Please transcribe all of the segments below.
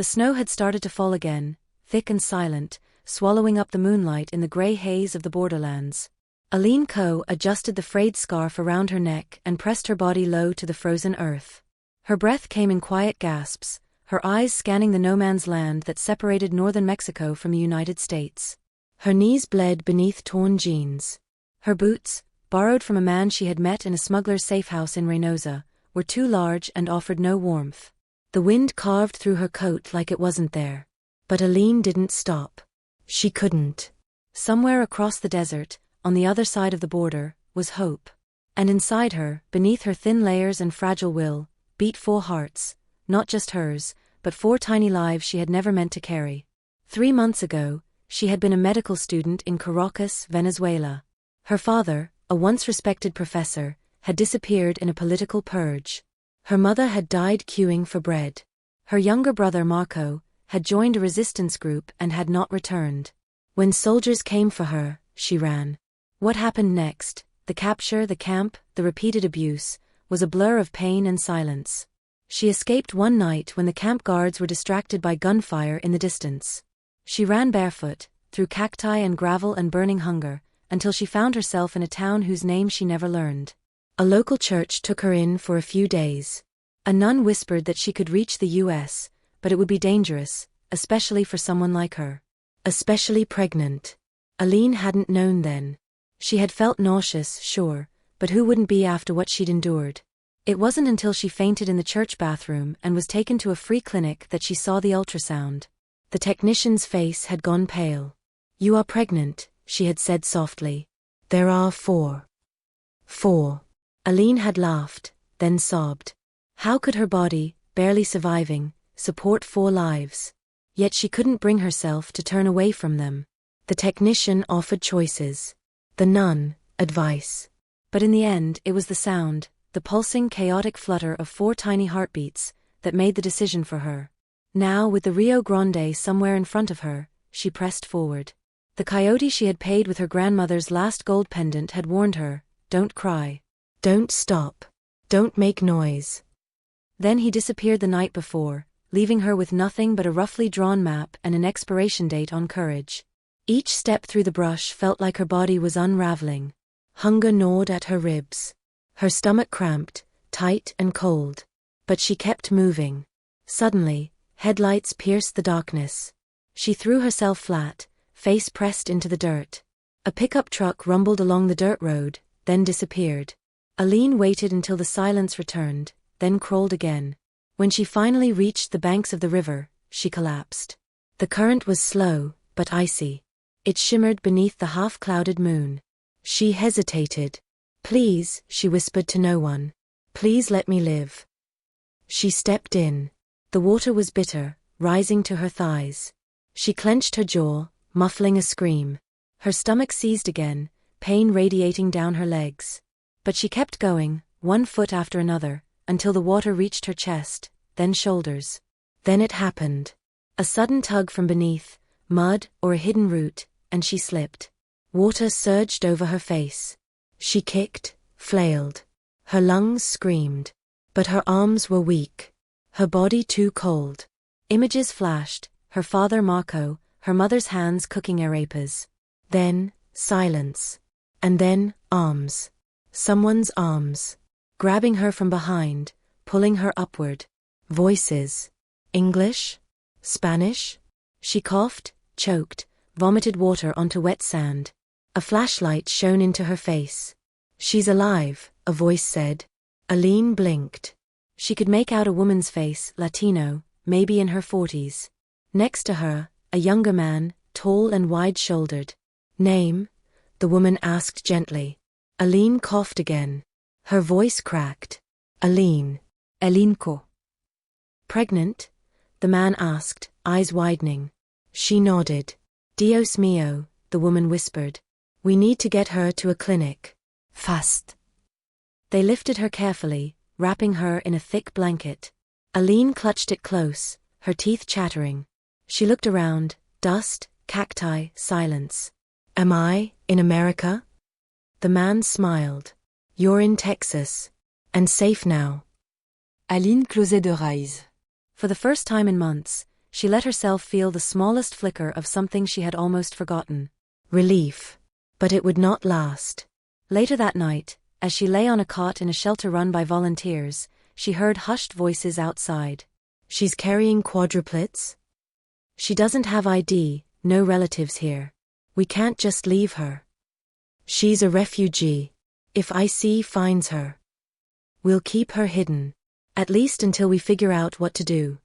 The snow had started to fall again, thick and silent, swallowing up the moonlight in the grey haze of the borderlands. Aline Coe adjusted the frayed scarf around her neck and pressed her body low to the frozen earth. Her breath came in quiet gasps, her eyes scanning the no-man's land that separated northern Mexico from the United States. Her knees bled beneath torn jeans. Her boots, borrowed from a man she had met in a smuggler's safehouse in Reynosa, were too large and offered no warmth. The wind carved through her coat like it wasn't there. But Aline didn't stop. She couldn't. Somewhere across the desert, on the other side of the border, was hope. And inside her, beneath her thin layers and fragile will, beat 4 hearts, not just hers, but 4 tiny lives she had never meant to carry. 3 months ago, she had been a medical student in Caracas, Venezuela. Her father, a once respected professor, had disappeared in a political purge. Her mother had died queuing for bread. Her younger brother Marco had joined a resistance group and had not returned. When soldiers came for her, she ran. What happened next, the capture, the camp, the repeated abuse, was a blur of pain and silence. She escaped one night when the camp guards were distracted by gunfire in the distance. She ran barefoot, through cacti and gravel and burning hunger, until she found herself in a town whose name she never learned. A local church took her in for a few days. A nun whispered that she could reach the US, but it would be dangerous, especially for someone like her. Especially pregnant. Aline hadn't known then. She had felt nauseous, sure, but who wouldn't be after what she'd endured? It wasn't until she fainted in the church bathroom and was taken to a free clinic that she saw the ultrasound. The technician's face had gone pale. "You are pregnant," she had said softly. "There are 4. 4. Aline had laughed, then sobbed. How could her body, barely surviving, support 4 lives? Yet she couldn't bring herself to turn away from them. The technician offered choices. The nun, advice. But in the end it was the sound, the pulsing chaotic flutter of 4 tiny heartbeats, that made the decision for her. Now, with the Rio Grande somewhere in front of her, she pressed forward. The coyote she had paid with her grandmother's last gold pendant had warned her, "Don't cry. Don't stop. Don't make noise." Then he disappeared the night before, leaving her with nothing but a roughly drawn map and an expiration date on courage. Each step through the brush felt like her body was unraveling. Hunger gnawed at her ribs. Her stomach cramped, tight and cold. But she kept moving. Suddenly, headlights pierced the darkness. She threw herself flat, face pressed into the dirt. A pickup truck rumbled along the dirt road, then disappeared. Aline waited until the silence returned, then crawled again. When she finally reached the banks of the river, she collapsed. The current was slow, but icy. It shimmered beneath the half-clouded moon. She hesitated. "Please," she whispered to no one. "Please let me live." She stepped in. The water was bitter, rising to her thighs. She clenched her jaw, muffling a scream. Her stomach seized again, pain radiating down her legs. But she kept going, one foot after another, until the water reached her chest, then shoulders. Then it happened. A sudden tug from beneath, mud or a hidden root, and she slipped. Water surged over her face. She kicked, flailed. Her lungs screamed. But her arms were weak. Her body too cold. Images flashed, her father Marco, her mother's hands cooking arepas. Then, silence. And then, arms. Someone's arms. Grabbing her from behind, pulling her upward. Voices. English? Spanish? She coughed, choked, vomited water onto wet sand. A flashlight shone into her face. "She's alive," a voice said. Aline blinked. She could make out a woman's face, Latino, maybe in her 40s. Next to her, a younger man, tall and wide-shouldered. "Name?" the woman asked gently. Aline coughed again. Her voice cracked. "Aline. Aline Coe." "Pregnant?" the man asked, eyes widening. She nodded. "Dios mío," the woman whispered. "We need to get her to a clinic. Fast." They lifted her carefully, wrapping her in a thick blanket. Aline clutched it close, her teeth chattering. She looked around, dust, cacti, silence. "Am I in America?" The man smiled. "You're in Texas. And safe now." Aline closed her eyes. For the first time in months, she let herself feel the smallest flicker of something she had almost forgotten. Relief. But it would not last. Later that night, as she lay on a cot in a shelter run by volunteers, she heard hushed voices outside. She's carrying quadruplets? She doesn't have ID, no relatives here. We can't just leave her. She's a refugee. If IC finds her, we'll keep her hidden. At least until we figure out what to do.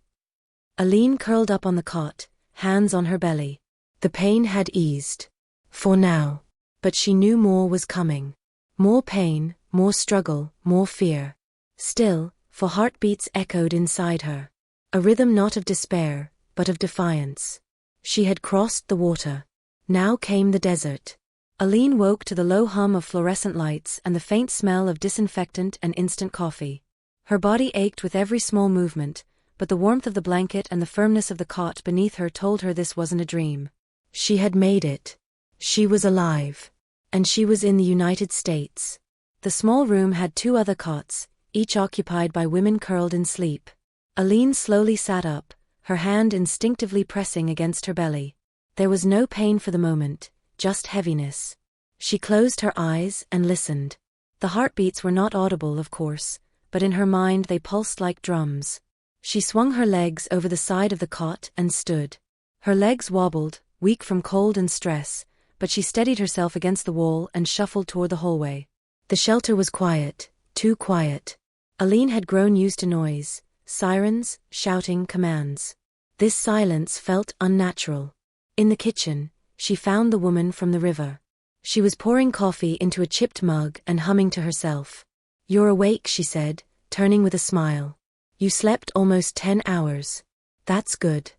Aline curled up on the cot, hands on her belly. The pain had eased. For now. But she knew more was coming. More pain, more struggle, more fear. Still, for heartbeats echoed inside her. A rhythm not of despair, but of defiance. She had crossed the water. Now came the desert. Aline woke to the low hum of fluorescent lights and the faint smell of disinfectant and instant coffee. Her body ached with every small movement, but the warmth of the blanket and the firmness of the cot beneath her told her this wasn't a dream. She had made it. She was alive. And she was in the United States. The small room had 2 other cots, each occupied by women curled in sleep. Aline slowly sat up, her hand instinctively pressing against her belly. There was no pain for the moment, just heaviness. She closed her eyes and listened. The heartbeats were not audible, of course, but in her mind they pulsed like drums. She swung her legs over the side of the cot and stood. Her legs wobbled, weak from cold and stress, but she steadied herself against the wall and shuffled toward the hallway. The shelter was quiet, too quiet. Aline had grown used to noise, sirens, shouting commands. This silence felt unnatural. In the kitchen, she found the woman from the river. She was pouring coffee into a chipped mug and humming to herself. "You're awake," she said, turning with a smile. "You slept almost 10 hours. That's good."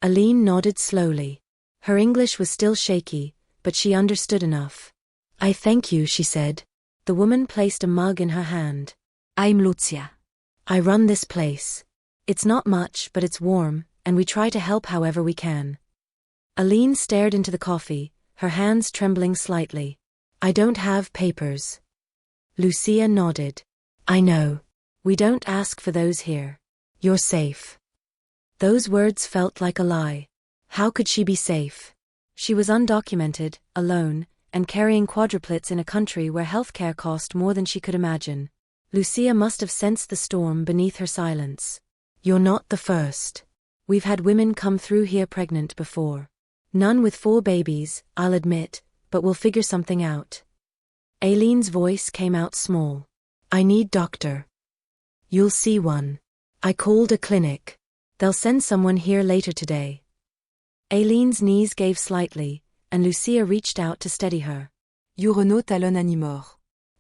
Aline nodded slowly. Her English was still shaky, but she understood enough. "I thank you," she said. The woman placed a mug in her hand. "I'm Lucia. I run this place. It's not much, but it's warm, and we try to help however we can." Aline stared into the coffee, her hands trembling slightly. "I don't have papers." Lucia nodded. "I know. We don't ask for those here. You're safe." Those words felt like a lie. How could she be safe? She was undocumented, alone, and carrying quadruplets in a country where healthcare cost more than she could imagine. Lucia must have sensed the storm beneath her silence. "You're not the first. We've had women come through here pregnant before. None with 4 babies, I'll admit, but we'll figure something out." Aline's voice came out small. "I need doctor." "You'll see one. I called a clinic. They'll send someone here later today." Aline's knees gave slightly, and Lucia reached out to steady her. "Renaud talonne animor.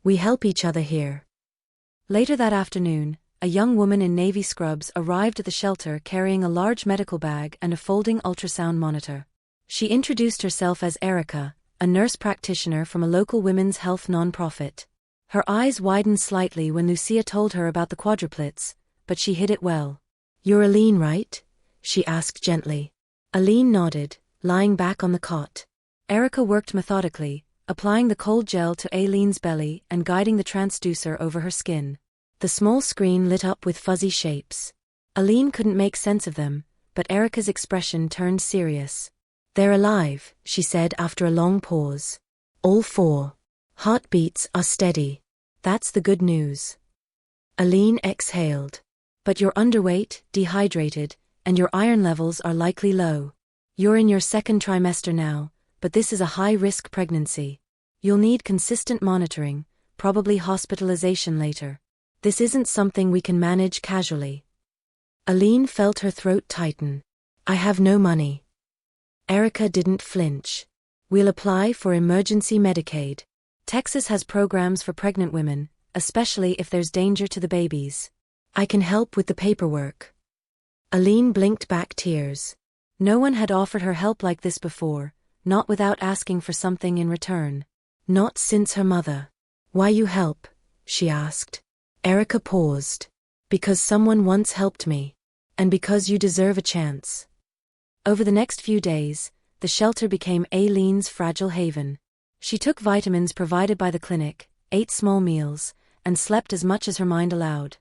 We help each other here." Later that afternoon, a young woman in navy scrubs arrived at the shelter carrying a large medical bag and a folding ultrasound monitor. She introduced herself as Erica, a nurse practitioner from a local women's health nonprofit. Her eyes widened slightly when Lucia told her about the quadruplets, but she hid it well. "You're Aline, right?" she asked gently. Aline nodded, lying back on the cot. Erica worked methodically, applying the cold gel to Aline's belly and guiding the transducer over her skin. The small screen lit up with fuzzy shapes. Aline couldn't make sense of them, but Erica's expression turned serious. "They're alive," she said after a long pause. "All 4. Heartbeats are steady. That's the good news." Aline exhaled. "But you're underweight, dehydrated, and your iron levels are likely low. You're in your 2nd trimester now, but this is a high-risk pregnancy. You'll need consistent monitoring, probably hospitalization later. This isn't something we can manage casually." Aline felt her throat tighten. "I have no money." Erica didn't flinch. "We'll apply for emergency Medicaid. Texas has programs for pregnant women, especially if there's danger to the babies. I can help with the paperwork." Aline blinked back tears. No one had offered her help like this before, not without asking for something in return. Not since her mother. "Why you help?" she asked. Erica paused. "Because someone once helped me. And because you deserve a chance." Over the next few days, the shelter became Aline's fragile haven. She took vitamins provided by the clinic, ate small meals, and slept as much as her mind allowed.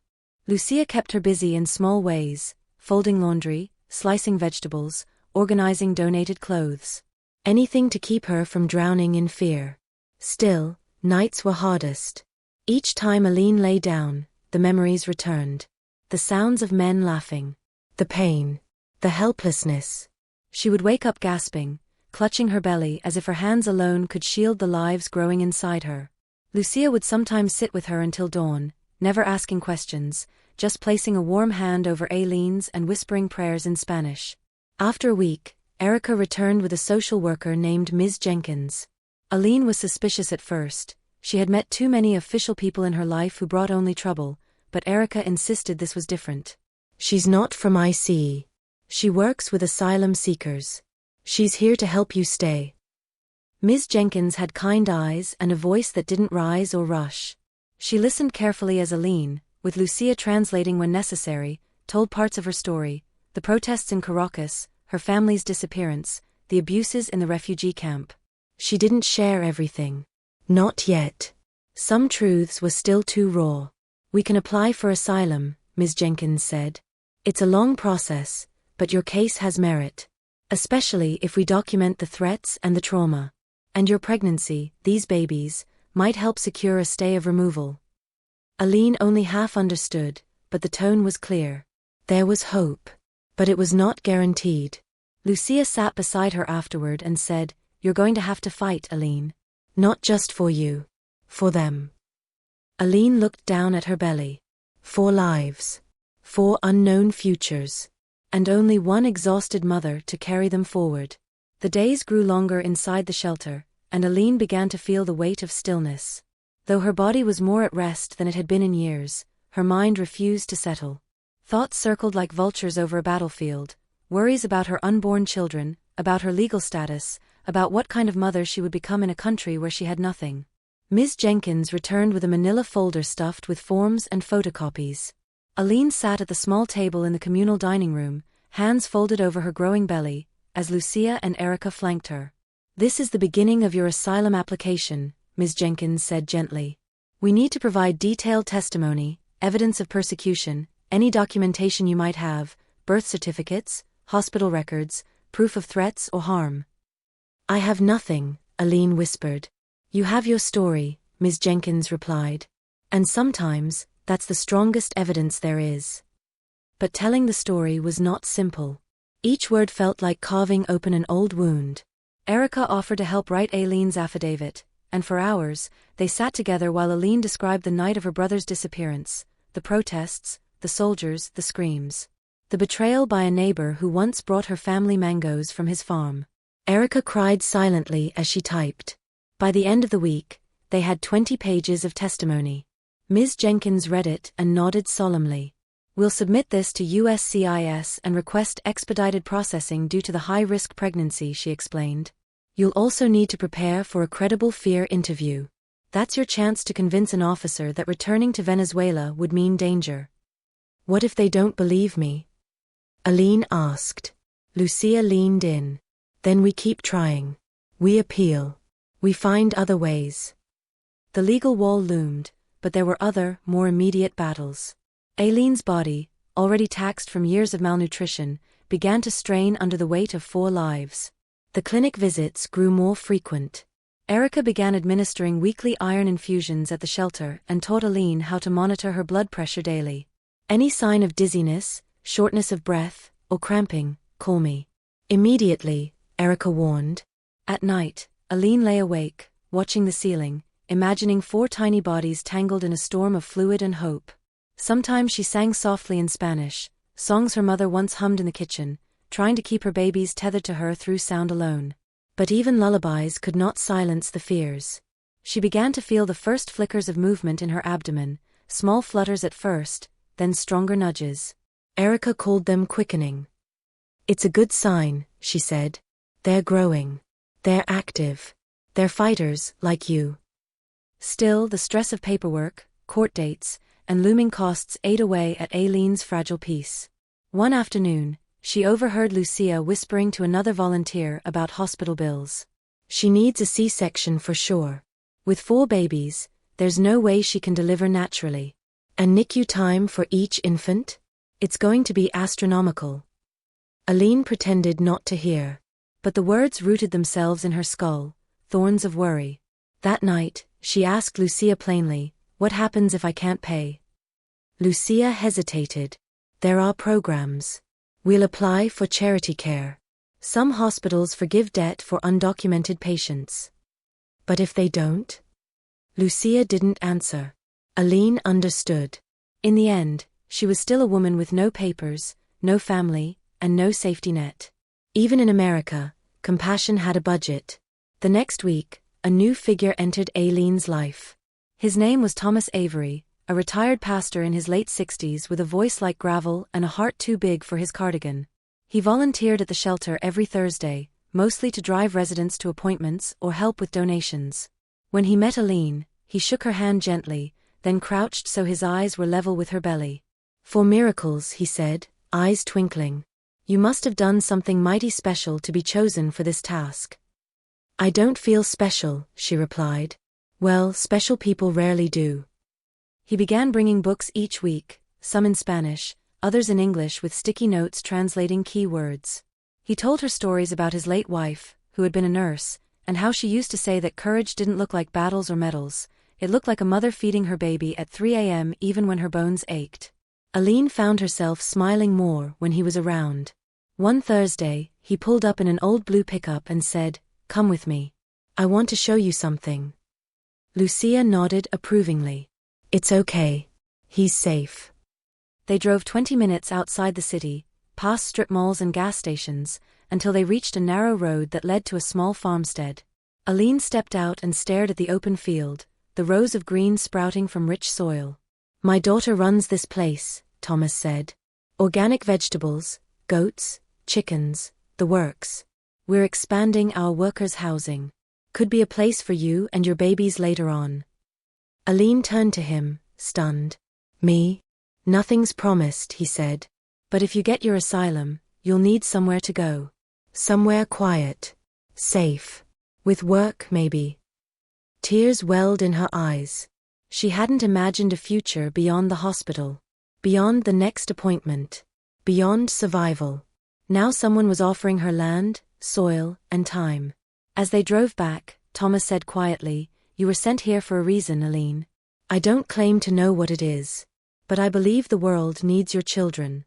Lucia kept her busy in small ways, folding laundry, slicing vegetables, organizing donated clothes. Anything to keep her from drowning in fear. Still, nights were hardest. Each time Aline lay down, the memories returned. The sounds of men laughing. The pain. The helplessness. She would wake up gasping, clutching her belly as if her hands alone could shield the lives growing inside her. Lucia would sometimes sit with her until dawn, never asking questions, just placing a warm hand over Aline's and whispering prayers in Spanish. After a week, Erica returned with a social worker named Ms. Jenkins. Aline was suspicious at first. She had met too many official people in her life who brought only trouble, but Erica insisted this was different. She's not from IC. She works with asylum seekers. She's here to help you stay. Ms. Jenkins had kind eyes and a voice that didn't rise or rush. She listened carefully as Aline, with Lucia translating when necessary, told parts of her story, the protests in Caracas, her family's disappearance, the abuses in the refugee camp. She didn't share everything. Not yet. Some truths were still too raw. We can apply for asylum, Ms. Jenkins said. It's a long process, but your case has merit. Especially if we document the threats and the trauma. And your pregnancy, these babies, might help secure a stay of removal. Aline only half understood, but the tone was clear. There was hope. But it was not guaranteed. Lucia sat beside her afterward and said, "You're going to have to fight, Aline. Not just for you. For them." Aline looked down at her belly. 4 lives. 4 unknown futures. And only one exhausted mother to carry them forward. The days grew longer inside the shelter, and Aline began to feel the weight of stillness. Though her body was more at rest than it had been in years, her mind refused to settle. Thoughts circled like vultures over a battlefield, worries about her unborn children, about her legal status, about what kind of mother she would become in a country where she had nothing. Ms. Jenkins returned with a manila folder stuffed with forms and photocopies. Aline sat at the small table in the communal dining room, hands folded over her growing belly, as Lucia and Erica flanked her. "This is the beginning of your asylum application," Ms. Jenkins said gently. "We need to provide detailed testimony, evidence of persecution, any documentation you might have, birth certificates, hospital records, proof of threats or harm." "I have nothing," Aline whispered. "You have your story," Ms. Jenkins replied. "And sometimes, that's the strongest evidence there is." But telling the story was not simple. Each word felt like carving open an old wound. Erica offered to help write Aline's affidavit, and for hours, they sat together while Aline described the night of her brother's disappearance, the protests, the soldiers, the screams. The betrayal by a neighbor who once brought her family mangoes from his farm. Erica cried silently as she typed. By the end of the week, they had 20 pages of testimony. Ms. Jenkins read it and nodded solemnly. "We'll submit this to USCIS and request expedited processing due to the high-risk pregnancy," she explained. "You'll also need to prepare for a credible fear interview. That's your chance to convince an officer that returning to Venezuela would mean danger." "What if they don't believe me?" Aline asked. Lucia leaned in. "Then we keep trying. We appeal. We find other ways." The legal wall loomed, but there were other, more immediate battles. Aline's body, already taxed from years of malnutrition, began to strain under the weight of 4 lives. The clinic visits grew more frequent. Erica began administering weekly iron infusions at the shelter and taught Aline how to monitor her blood pressure daily. "Any sign of dizziness, shortness of breath, or cramping, call me. Immediately," Erica warned. At night, Aline lay awake, watching the ceiling, imagining 4 tiny bodies tangled in a storm of fluid and hope. Sometimes she sang softly in Spanish, songs her mother once hummed in the kitchen, trying to keep her babies tethered to her through sound alone. But even lullabies could not silence the fears. She began to feel the first flickers of movement in her abdomen, small flutters at first, then stronger nudges. Erica called them quickening. "It's a good sign," she said. "They're growing. They're active. They're fighters, like you." Still, the stress of paperwork, court dates, and looming costs ate away at Aline's fragile peace. One afternoon, she overheard Lucia whispering to another volunteer about hospital bills. "She needs a C-section for sure. With 4 babies, there's no way she can deliver naturally. And NICU time for each infant? It's going to be astronomical." Aline pretended not to hear. But the words rooted themselves in her skull, thorns of worry. That night, she asked Lucia plainly, "What happens if I can't pay?" Lucia hesitated. "There are programs. We'll apply for charity care. Some hospitals forgive debt for undocumented patients." "But if they don't?" Lucia didn't answer. Aline understood. In the end, she was still a woman with no papers, no family, and no safety net. Even in America, compassion had a budget. The next week, a new figure entered Aline's life. His name was Thomas Avery, a retired pastor in his late 60s with a voice like gravel and a heart too big for his cardigan. He volunteered at the shelter every Thursday, mostly to drive residents to appointments or help with donations. When he met Aline, he shook her hand gently, then crouched so his eyes were level with her belly. "For miracles," he said, eyes twinkling. "You must have done something mighty special to be chosen for this task." "I don't feel special," she replied. "Well, special people rarely do." He began bringing books each week, some in Spanish, others in English with sticky notes translating key words. He told her stories about his late wife, who had been a nurse, and how she used to say that courage didn't look like battles or medals, it looked like a mother feeding her baby at 3 a.m. even when her bones ached. Aline found herself smiling more when he was around. One Thursday, he pulled up in an old blue pickup and said, "Come with me. I want to show you something." Lucia nodded approvingly. "It's okay. He's safe." They drove 20 minutes outside the city, past strip malls and gas stations, until they reached a narrow road that led to a small farmstead. Aline stepped out and stared at the open field, the rows of green sprouting from rich soil. "My daughter runs this place," Thomas said. "Organic vegetables, goats, chickens, the works. We're expanding our workers' housing. Could be a place for you and your babies later on." Aline turned to him, stunned. "Me? Nothing's promised," he said. "But if you get your asylum, you'll need somewhere to go. Somewhere quiet. Safe. With work, maybe." Tears welled in her eyes. She hadn't imagined a future beyond the hospital. Beyond the next appointment. Beyond survival. Now someone was offering her land, soil, and time. As they drove back, Thomas said quietly, "You were sent here for a reason, Aline. I don't claim to know what it is. But I believe the world needs your children."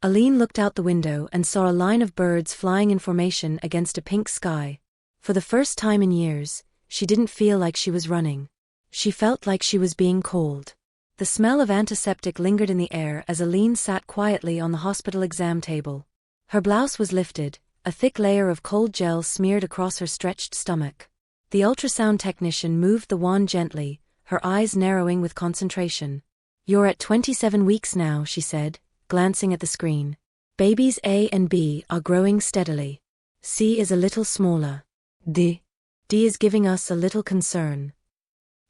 Aline looked out the window and saw a line of birds flying in formation against a pink sky. For the first time in years, she didn't feel like she was running. She felt like she was being called. The smell of antiseptic lingered in the air as Aline sat quietly on the hospital exam table. Her blouse was lifted, a thick layer of cold gel smeared across her stretched stomach. The ultrasound technician moved the wand gently, her eyes narrowing with concentration. "You're at 27 weeks now," she said, glancing at the screen. "Babies A and B are growing steadily. C is a little smaller. D is giving us a little concern."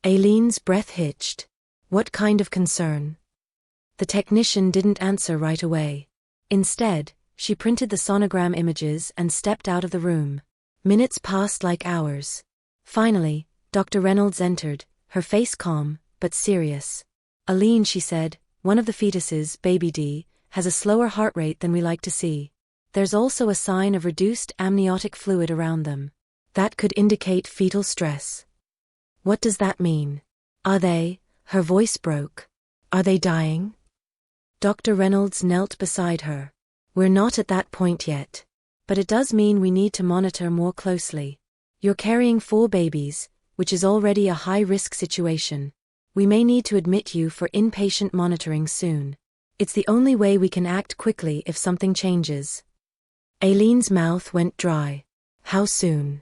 Aline's breath hitched. What kind of concern? The technician didn't answer right away. Instead, she printed the sonogram images and stepped out of the room. Minutes passed like hours. Finally, Dr. Reynolds entered, her face calm, but serious. "Aline," she said, "one of the fetuses, baby D, has a slower heart rate than we like to see. There's also a sign of reduced amniotic fluid around them. That could indicate fetal stress." "What does that mean? Are they," her voice broke, "are they dying?" Dr. Reynolds knelt beside her. "We're not at that point yet. But it does mean we need to monitor more closely. You're carrying 4 babies, which is already a high-risk situation. We may need to admit you for inpatient monitoring soon. It's the only way we can act quickly if something changes." Aline's mouth went dry. "How soon?"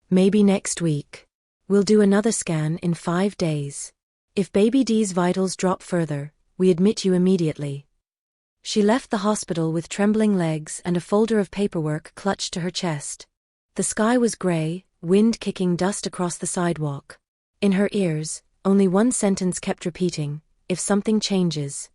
"Maybe next week. We'll do another scan in 5 days. If baby D's vitals drop further, we admit you immediately." She left the hospital with trembling legs and a folder of paperwork clutched to her chest. The sky was gray, wind kicking dust across the sidewalk. In her ears, only one sentence kept repeating, "If something changes."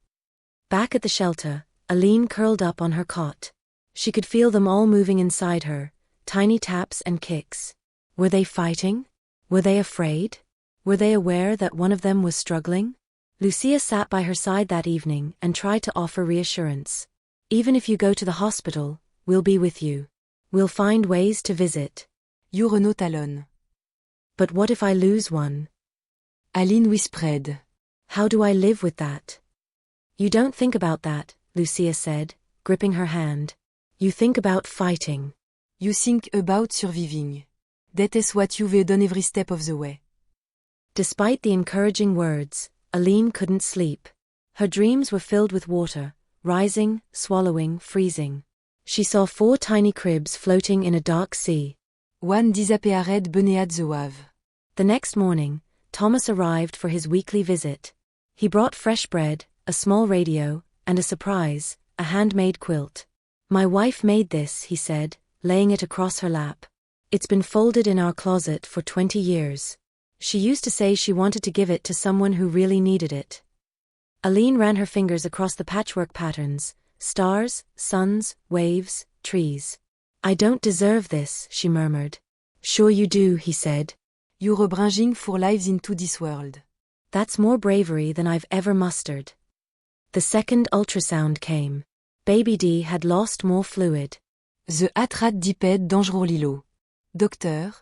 Back at the shelter, Aline curled up on her cot. She could feel them all moving inside her, tiny taps and kicks. Were they fighting? Were they afraid? Were they aware that one of them was struggling? Lucia sat by her side that evening and tried to offer reassurance. "Even if you go to the hospital, We'll be with you. We'll find ways to visit. Juureno talonne. But what if I lose one? Aline whispered. How do I live with that? You don't think about that, Lucia said, gripping her hand. You think about fighting. You think about surviving. That is what you've done every step of the way. Despite the encouraging words, Aline couldn't sleep. Her dreams were filled with water, rising, swallowing, freezing. She saw 4 tiny cribs floating in a dark sea. One disappeared beneath the wave. The next morning, Thomas arrived for his weekly visit. He brought fresh bread, a small radio, and a surprise, a handmade quilt. My wife made this, he said, laying it across her lap. It's been folded in our closet for 20 years. She used to say she wanted to give it to someone who really needed it. Aline ran her fingers across the patchwork patterns, stars, suns, waves, trees. I don't deserve this, she murmured. Sure you do, he said. You're bringing 4 lives into this world. That's more bravery than I've ever mustered. The second ultrasound came. Baby D had lost more fluid. The heart rate dipped dangerously low. Doctor,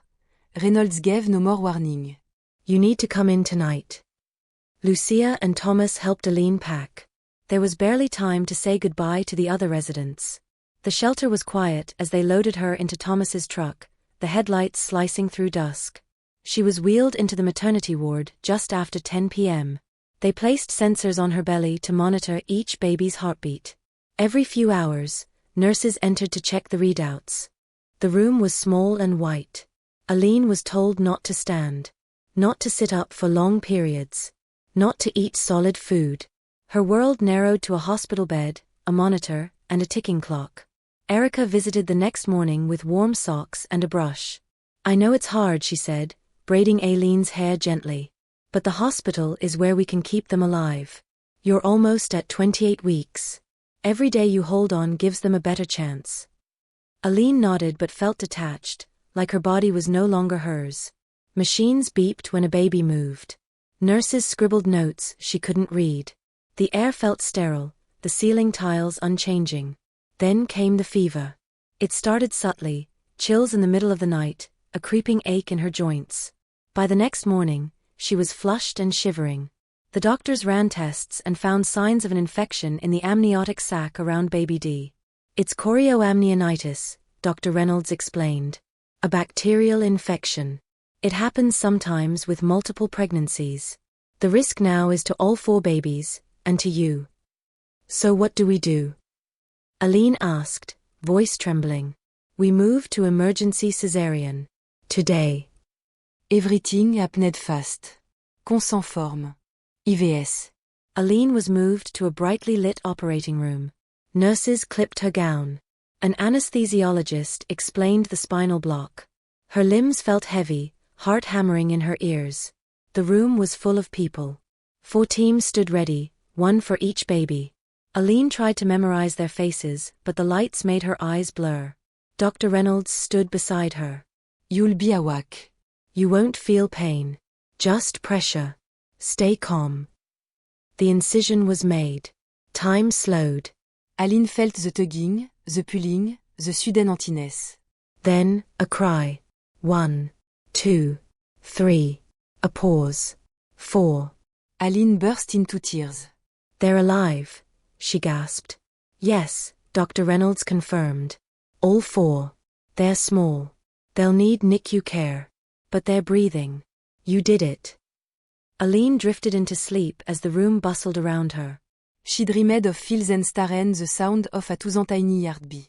Reynolds gave no more warning. You need to come in tonight. Lucia and Thomas helped Aline pack. There was barely time to say goodbye to the other residents. The shelter was quiet as they loaded her into Thomas's truck, the headlights slicing through dusk. She was wheeled into the maternity ward just after 10 p.m. They placed sensors on her belly to monitor each baby's heartbeat. Every few hours, nurses entered to check the readouts. The room was small and white. Aline was told not to stand, not to sit up for long periods, not to eat solid food. Her world narrowed to a hospital bed, a monitor, and a ticking clock. Erica visited the next morning with warm socks and a brush. I know it's hard, she said, braiding Aline's hair gently. But the hospital is where we can keep them alive. You're almost at 28 weeks. Every day you hold on gives them a better chance. Aline nodded but felt detached, like her body was no longer hers. Machines beeped when a baby moved. Nurses scribbled notes she couldn't read. The air felt sterile, the ceiling tiles unchanging. Then came the fever. It started subtly, chills in the middle of the night, a creeping ache in her joints. By the next morning, she was flushed and shivering. The doctors ran tests and found signs of an infection in the amniotic sac around baby D. It's chorioamnionitis, Dr. Reynolds explained. A bacterial infection. It happens sometimes with multiple pregnancies. The risk now is to all 4 babies, and to you. So what do we do? Aline asked, voice trembling. We move to emergency cesarean. Today. Everything happened fast. Consent forme. IVS. Aline was moved to a brightly lit operating room. Nurses clipped her gown. An anesthesiologist explained the spinal block. Her limbs felt heavy, heart hammering in her ears. The room was full of people. 4 teams stood ready, 1 for each baby. Aline tried to memorize their faces, but the lights made her eyes blur. Dr. Reynolds stood beside her. You'll be awake. You won't feel pain. Just pressure. Stay calm. The incision was made. Time slowed. Aline felt the tugging, the pulling, the sudden emptiness. Then, a cry. 1, 2, 3. A pause. 4. Aline burst into tears. They're alive, she gasped. Yes, Dr. Reynolds confirmed. All 4. They're small. They'll need NICU care. But they're breathing. You did it. Aline drifted into sleep as the room bustled around her. She dreamed of fields and stars, the sound of a tiny heartbeat.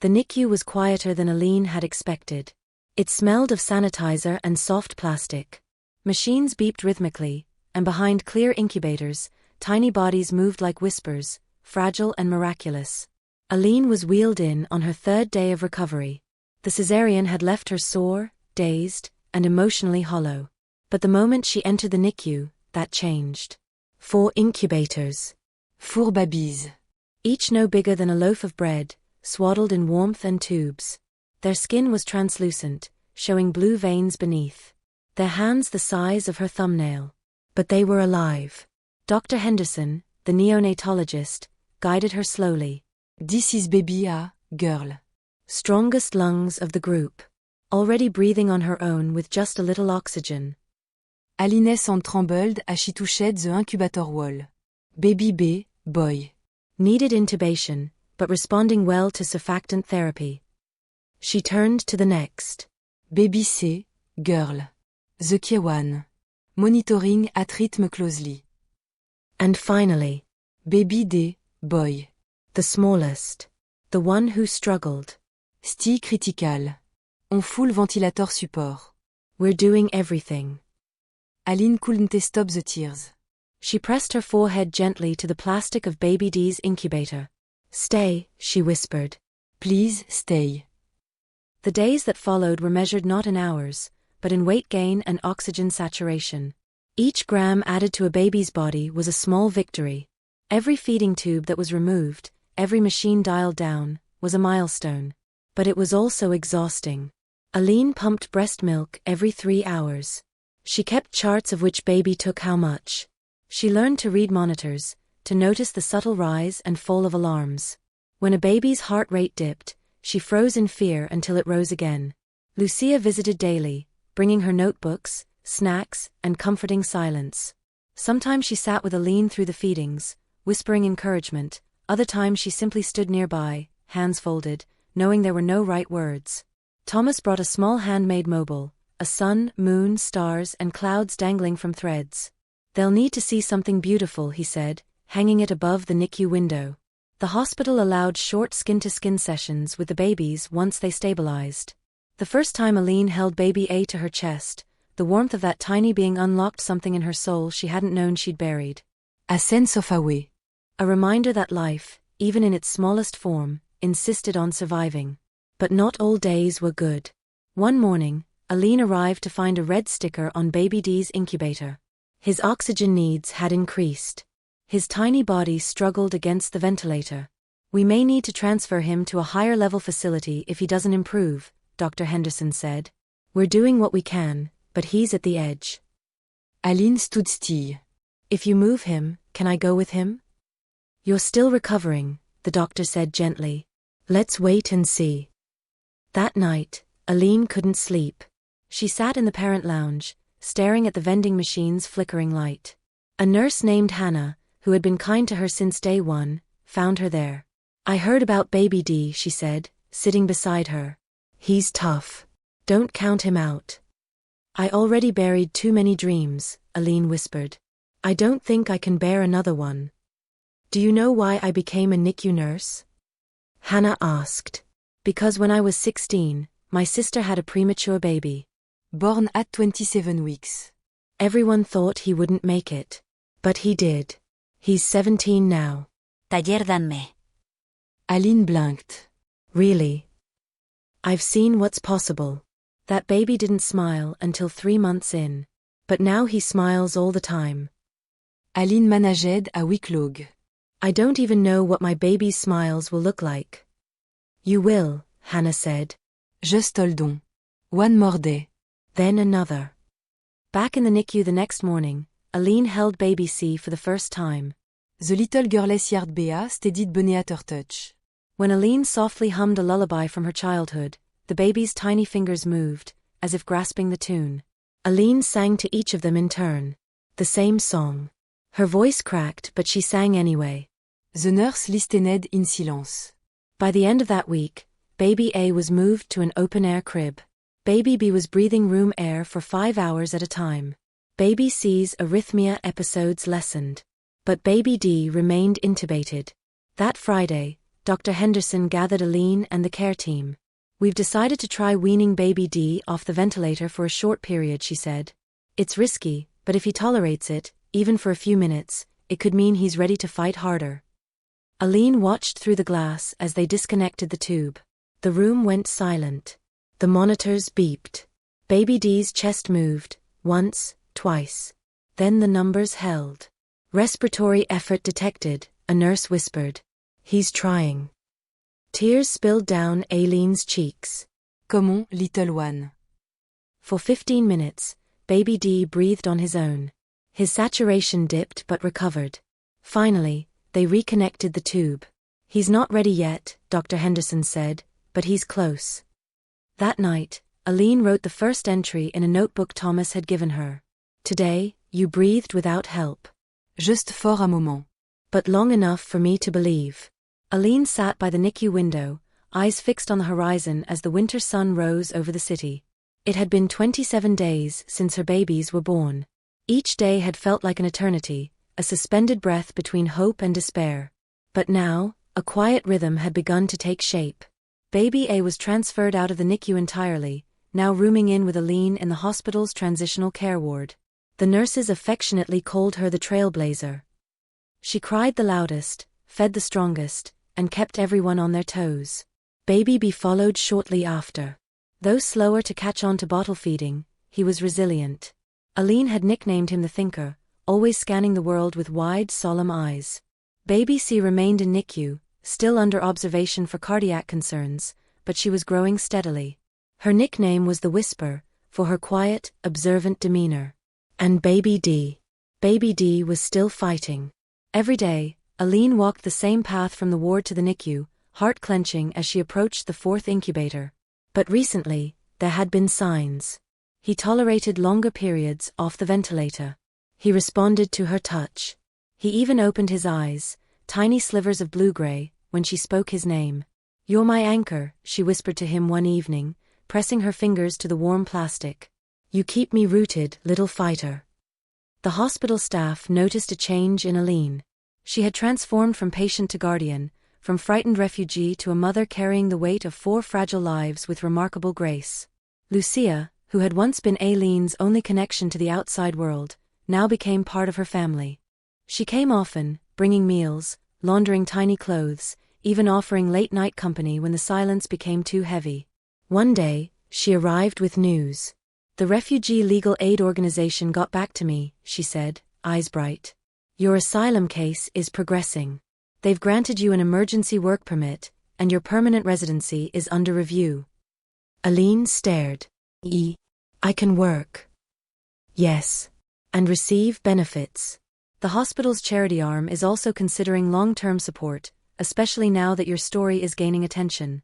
The NICU was quieter than Aline had expected. It smelled of sanitizer and soft plastic. Machines beeped rhythmically, and behind clear incubators, tiny bodies moved like whispers, fragile and miraculous. Aline was wheeled in on her 3rd day of recovery. The cesarean had left her sore, dazed, and emotionally hollow. But the moment she entered the NICU, that changed. 4 incubators. 4 babies. Each no bigger than a loaf of bread, swaddled in warmth and tubes. Their skin was translucent, showing blue veins beneath. Their hands the size of her thumbnail. But they were alive. Dr. Henderson, the neonatologist, guided her slowly. This is baby A, girl. strongest lungs of the group. Already breathing on her own with just a little oxygen. Aline and trembled as she touched the incubator wall. Baby B, boy. Needed intubation, but responding well to surfactant therapy. She turned to the next. Baby C, girl. The key one. Monitoring at rhythm closely. And finally, Baby D, boy. the smallest. The one who struggled. STI critical. On full ventilator support. We're doing everything. Aline couldn't stop the tears. She pressed her forehead gently to the plastic of Baby D's incubator. Stay, she whispered. Please stay. The days that followed were measured not in hours, but in weight gain and oxygen saturation. Each gram added to a baby's body was a small victory. Every feeding tube that was removed, every machine dialed down, was a milestone. But it was also exhausting. Aline pumped breast milk every 3 hours. She kept charts of which baby took how much. She learned to read monitors, to notice the subtle rise and fall of alarms. When a baby's heart rate dipped, she froze in fear until it rose again. Lucia visited daily, bringing her notebooks, snacks, and comforting silence. Sometimes she sat with Aline through the feedings, whispering encouragement. Other times she simply stood nearby, hands folded, knowing there were no right words. Thomas brought a small handmade mobile, a sun, moon, stars, and clouds dangling from threads. They'll need to see something beautiful, he said, hanging it above the NICU window. The hospital allowed short skin-to-skin sessions with the babies once they stabilized. The first time Aline held baby A to her chest, the warmth of that tiny being unlocked something in her soul she hadn't known she'd buried. A sense of awe. A reminder that life, even in its smallest form, insisted on surviving. But not all days were good. One morning, Aline arrived to find a red sticker on Baby D's incubator. His oxygen needs had increased. His tiny body struggled against the ventilator. We may need to transfer him to a higher-level facility if he doesn't improve, Dr. Henderson said. We're doing what we can, but he's at the edge. Aline stood still. If you move him, can I go with him? You're still recovering, the doctor said gently. Let's wait and see. That night, Aline couldn't sleep. She sat in the parent lounge, staring at the vending machine's flickering light. A nurse named Hannah, who had been kind to her since day one, found her there. I heard about Baby D, she said, sitting beside her. He's tough. Don't count him out. I already buried too many dreams, Aline whispered. I don't think I can bear another one. Do you know why I became a NICU nurse? Hannah asked. Because when I was 16, my sister had a premature baby. Born at 27 weeks. Everyone thought he wouldn't make it. But he did. He's 17 now. Taller than me. Aline blinked. Really? I've seen what's possible. That baby didn't smile until 3 months in. But now he smiles all the time. Aline managed a weak log. I don't even know what my baby's smiles will look like. You will, Hannah said. Just hold on. One more day. Then another. Back in the NICU the next morning, Aline held baby C for the first time. The little girl's heart beat steadied beneath her touch. When Aline softly hummed a lullaby from her childhood, the baby's tiny fingers moved, as if grasping the tune. Aline sang to each of them in turn. The same song. Her voice cracked, but she sang anyway. The nurse listened in silence. By the end of that week, Baby A was moved to an open-air crib. Baby B was breathing room air for 5 hours at a time. Baby C's arrhythmia episodes lessened. But Baby D remained intubated. That Friday, Dr. Henderson gathered Aline and the care team. We've decided to try weaning Baby D off the ventilator for a short period, she said. It's risky, but if he tolerates it, even for a few minutes, it could mean he's ready to fight harder. Aline watched through the glass as they disconnected the tube. The room went silent. The monitors beeped. Baby D's chest moved, once, twice. Then the numbers held. Respiratory effort detected, a nurse whispered. He's trying. Tears spilled down Aline's cheeks. Come on, little one. For 15 minutes, Baby D breathed on his own. His saturation dipped but recovered. Finally, they reconnected the tube. He's not ready yet, Dr. Henderson said, but he's close. That night, Aline wrote the first entry in a notebook Thomas had given her. Today, you breathed without help. Juste fort un moment. But long enough for me to believe. Aline sat by the NICU window, eyes fixed on the horizon as the winter sun rose over the city. It had been 27 days since her babies were born. Each day had felt like an eternity, a suspended breath between hope and despair. But now, a quiet rhythm had begun to take shape. Baby A was transferred out of the NICU entirely, now rooming in with Aline in the hospital's transitional care ward. The nurses affectionately called her the trailblazer. She cried the loudest, fed the strongest, and kept everyone on their toes. Baby B followed shortly after. Though slower to catch on to bottle feeding, he was resilient. Aline had nicknamed him the Thinker, always scanning the world with wide, solemn eyes. Baby C remained in NICU, still under observation for cardiac concerns, but she was growing steadily. Her nickname was the Whisper, for her quiet, observant demeanor. And Baby D. Baby D was still fighting. Every day, Aline walked the same path from the ward to the NICU, heart clenching as she approached the 4th incubator. But recently, there had been signs. He tolerated longer periods off the ventilator. He responded to her touch. He even opened his eyes, tiny slivers of blue-gray, when she spoke his name. "You're my anchor," she whispered to him one evening, pressing her fingers to the warm plastic. "You keep me rooted, little fighter." The hospital staff noticed a change in Aline. She had transformed from patient to guardian, from frightened refugee to a mother carrying the weight of 4 fragile lives with remarkable grace. Lucia, who had once been Aline's only connection to the outside world, now became part of her family. She came often, bringing meals, laundering tiny clothes, even offering late-night company when the silence became too heavy. One day, she arrived with news. "The Refugee Legal Aid Organization got back to me," she said, eyes bright. "Your asylum case is progressing. They've granted you an emergency work permit, and your permanent residency is under review." Aline stared. I can work." "Yes. And receive benefits. The hospital's charity arm is also considering long-term support, especially now that your story is gaining attention."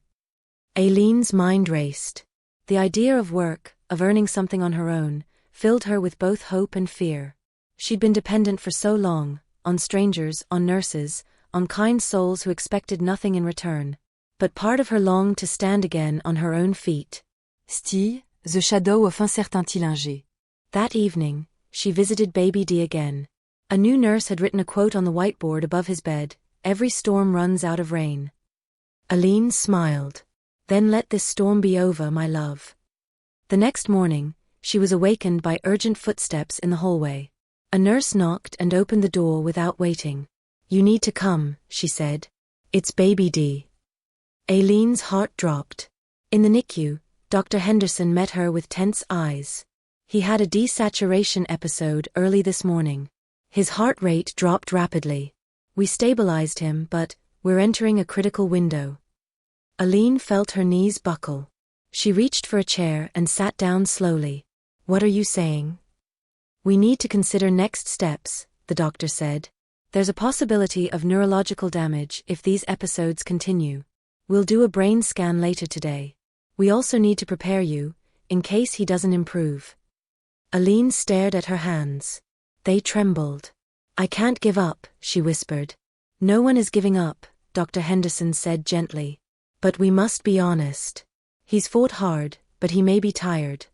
Aline's mind raced. The idea of work, of earning something on her own, filled her with both hope and fear. She'd been dependent for so long, on strangers, on nurses, on kind souls who expected nothing in return. But part of her longed to stand again on her own feet. Stille, the shadow of uncertainty. That evening, she visited Baby D again. A new nurse had written a quote on the whiteboard above his bed: "Every storm runs out of rain." Aline smiled. "Then let this storm be over, my love." The next morning, she was awakened by urgent footsteps in the hallway. A nurse knocked and opened the door without waiting. "You need to come," she said. "It's Baby D." Aline's heart dropped. In the NICU, Dr. Henderson met her with tense eyes. He had a desaturation episode early this morning. His heart rate dropped rapidly. "We stabilized him, but we're entering a critical window." Aline felt her knees buckle. She reached for a chair and sat down slowly. "What are you saying?" "We need to consider next steps," the doctor said. "There's a possibility of neurological damage if these episodes continue. We'll do a brain scan later today. We also need to prepare you, in case he doesn't improve." Aline stared at her hands. They trembled. "I can't give up," she whispered. "No one is giving up," Dr. Henderson said gently. "But we must be honest. He's fought hard, but he may be tired."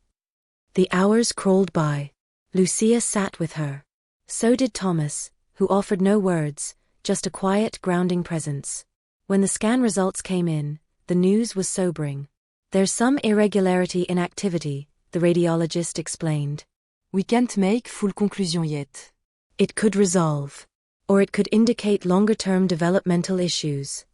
The hours crawled by. Lucia sat with her. So did Thomas, who offered no words, just a quiet, grounding presence. When the scan results came in, the news was sobering. "There's some irregularity in activity," the radiologist explained. "We can't make full conclusion yet." "It could resolve. Or it could indicate longer-term developmental issues."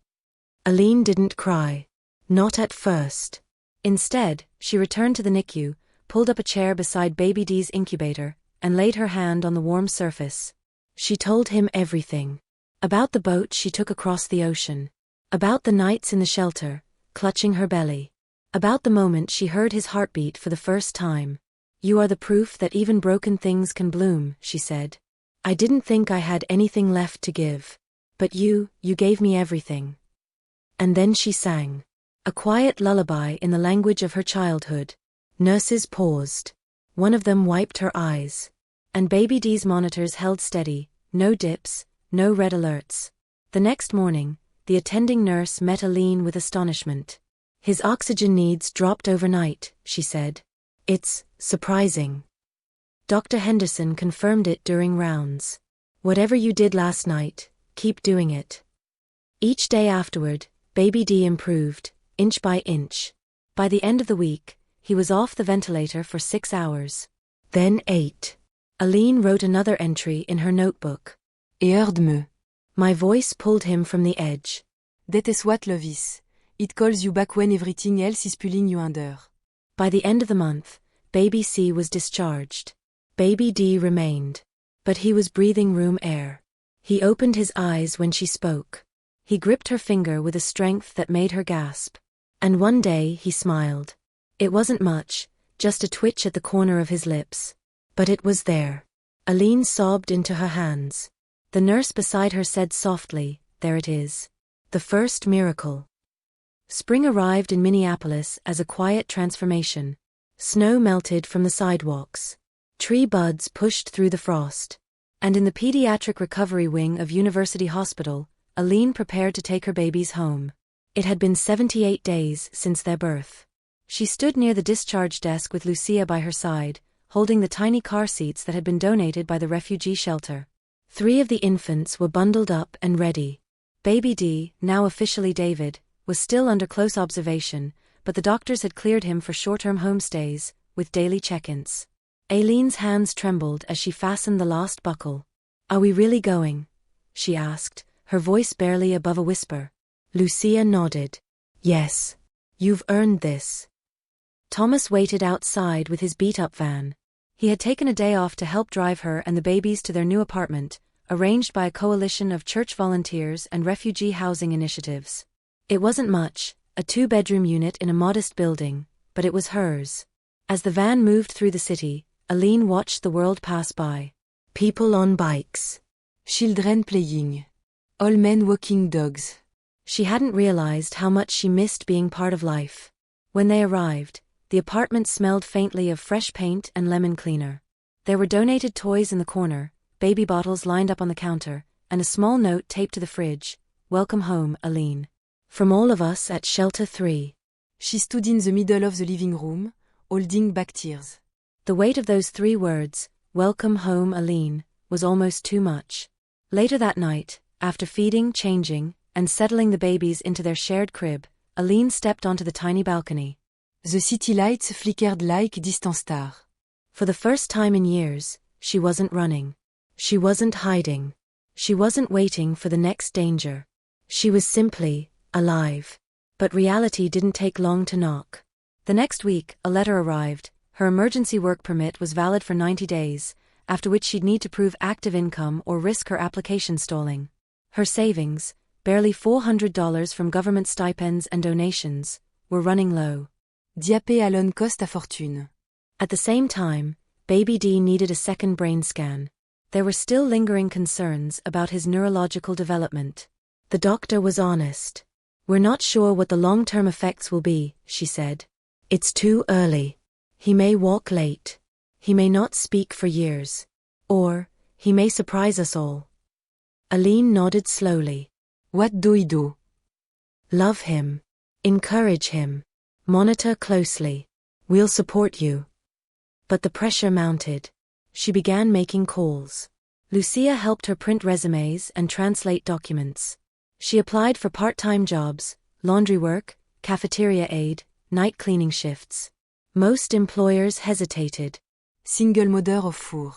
Aline didn't cry. Not at first. Instead, she returned to the NICU, pulled up a chair beside Baby D's incubator, and laid her hand on the warm surface. She told him everything. About the boat she took across the ocean. About the nights in the shelter, clutching her belly. About the moment she heard his heartbeat for the first time. "You are the proof that even broken things can bloom," she said. "I didn't think I had anything left to give. But you gave me everything." And then she sang. A quiet lullaby in the language of her childhood. Nurses paused. One of them wiped her eyes. And Baby D's monitors held steady, no dips, no red alerts. The next morning, the attending nurse met Aline with astonishment. His oxygen needs dropped overnight, she said. It's surprising. Dr. Henderson confirmed it during rounds. Whatever you did last night, keep doing it. Each day afterward, Baby D improved, inch by inch. By the end of the week, he was off the ventilator for 6 hours. Then 8. Aline wrote another entry in her notebook. Heard-me. My voice pulled him from the edge. Det is what love is. It calls you back when everything else is pulling you under. By the end of the month, Baby C was discharged. Baby D remained. But he was breathing room air. He opened his eyes when she spoke. He gripped her finger with a strength that made her gasp. And one day he smiled. It wasn't much, just a twitch at the corner of his lips. But it was there. Aline sobbed into her hands. The nurse beside her said softly, "There it is. The first miracle." Spring arrived in Minneapolis as a quiet transformation. Snow melted from the sidewalks. Tree buds pushed through the frost. And in the pediatric recovery wing of University Hospital, Aline prepared to take her babies home. It had been 78 days since their birth. She stood near the discharge desk with Lucia by her side, holding the tiny car seats that had been donated by the refugee shelter. 3 of the infants were bundled up and ready. Baby D, now officially David, was still under close observation, but the doctors had cleared him for short-term homestays, with daily check-ins. Aline's hands trembled as she fastened the last buckle. "Are we really going?" she asked, her voice barely above a whisper. Lucia nodded. "Yes. You've earned this." Thomas waited outside with his beat-up van. He had taken a day off to help drive her and the babies to their new apartment, arranged by a coalition of church volunteers and refugee housing initiatives. It wasn't much, a 2-bedroom unit in a modest building, but it was hers. As the van moved through the city, Aline watched the world pass by. People on bikes. Children playing. All men walking dogs. She hadn't realized how much she missed being part of life. When they arrived, the apartment smelled faintly of fresh paint and lemon cleaner. There were donated toys in the corner, baby bottles lined up on the counter, and a small note taped to the fridge, "Welcome home, Aline. From all of us at Shelter 3. She stood in the middle of the living room, holding back tears. The weight of those 3 words, "Welcome home, Aline," was almost too much. Later that night, after feeding, changing, and settling the babies into their shared crib, Aline stepped onto the tiny balcony. The city lights flickered like distant stars. For the first time in years, she wasn't running. She wasn't hiding. She wasn't waiting for the next danger. She was simply alive. But reality didn't take long to knock. The next week, a letter arrived. Her emergency work permit was valid for 90 days, after which she'd need to prove active income or risk her application stalling. Her savings, barely $400 from government stipends and donations, were running low. Diapé Allen cost a fortune. At the same time, Baby D needed a second brain scan. There were still lingering concerns about his neurological development. The doctor was honest. "We're not sure what the long-term effects will be," she said. "It's too early. He may walk late. He may not speak for years. Or, he may surprise us all." Aline nodded slowly. What do we do? "Love him. Encourage him. Monitor closely. We'll support you." But the pressure mounted. She began making calls. Lucia helped her print resumes and translate documents. She applied for part-time jobs, laundry work, cafeteria aide, night cleaning shifts. Most employers hesitated. Single mother of 4.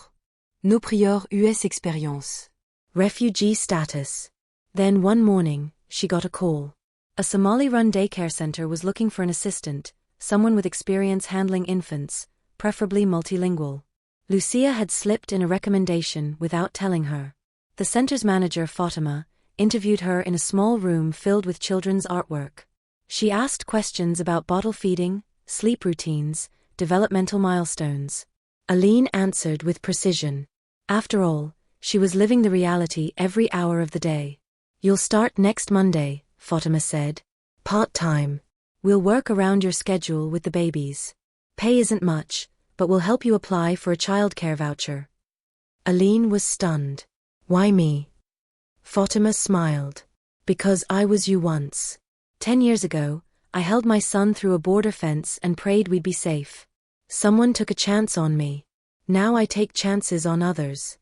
No prior US experience. Refugee status. Then one morning, she got a call. A Somali-run daycare center was looking for an assistant, someone with experience handling infants, preferably multilingual. Lucia had slipped in a recommendation without telling her. The center's manager, Fatima, interviewed her in a small room filled with children's artwork. She asked questions about bottle feeding, sleep routines, developmental milestones. Aline answered with precision. After all, she was living the reality every hour of the day. "You'll start next Monday," Fatima said. "Part-time. We'll work around your schedule with the babies. Pay isn't much, but we'll help you apply for a childcare voucher. Aline was stunned. Why me? Fatima smiled. Because I was you once. 10 years ago, I held my son through a border fence and prayed we'd be safe. Someone took a chance on me. Now I take chances on others.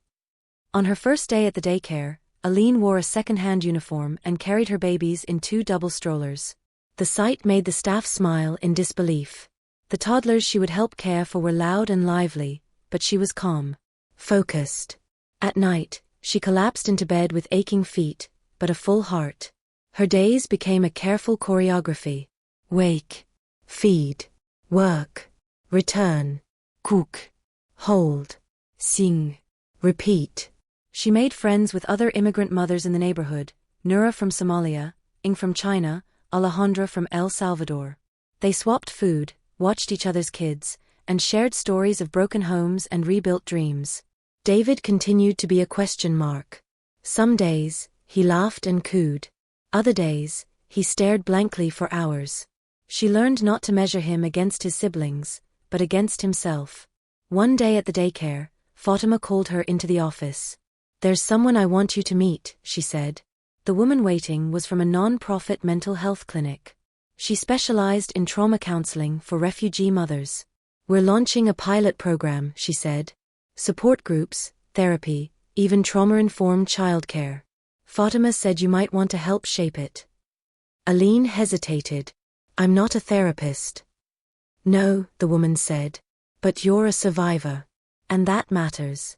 On her first day at the daycare, Aline wore a second-hand uniform and carried her babies in 2 double strollers. The sight made the staff smile in disbelief. The toddlers she would help care for were loud and lively, but she was calm, focused. At night, she collapsed into bed with aching feet, but a full heart. Her days became a careful choreography. Wake. Feed. Work. Return. Cook. Hold. Sing. Repeat. She made friends with other immigrant mothers in the neighborhood, Nura from Somalia, Ing from China, Alejandra from El Salvador. They swapped food, watched each other's kids, and shared stories of broken homes and rebuilt dreams. David continued to be a question mark. Some days, he laughed and cooed. Other days, he stared blankly for hours. She learned not to measure him against his siblings, but against himself. One day at the daycare, Fatima called her into the office. "There's someone I want you to meet," she said. The woman waiting was from a non-profit mental health clinic. She specialized in trauma counseling for refugee mothers. "We're launching a pilot program," she said. "Support groups, therapy, even trauma-informed childcare. Fatima said you might want to help shape it." Aline hesitated. "I'm not a therapist." "No," the woman said. "But you're a survivor. And that matters."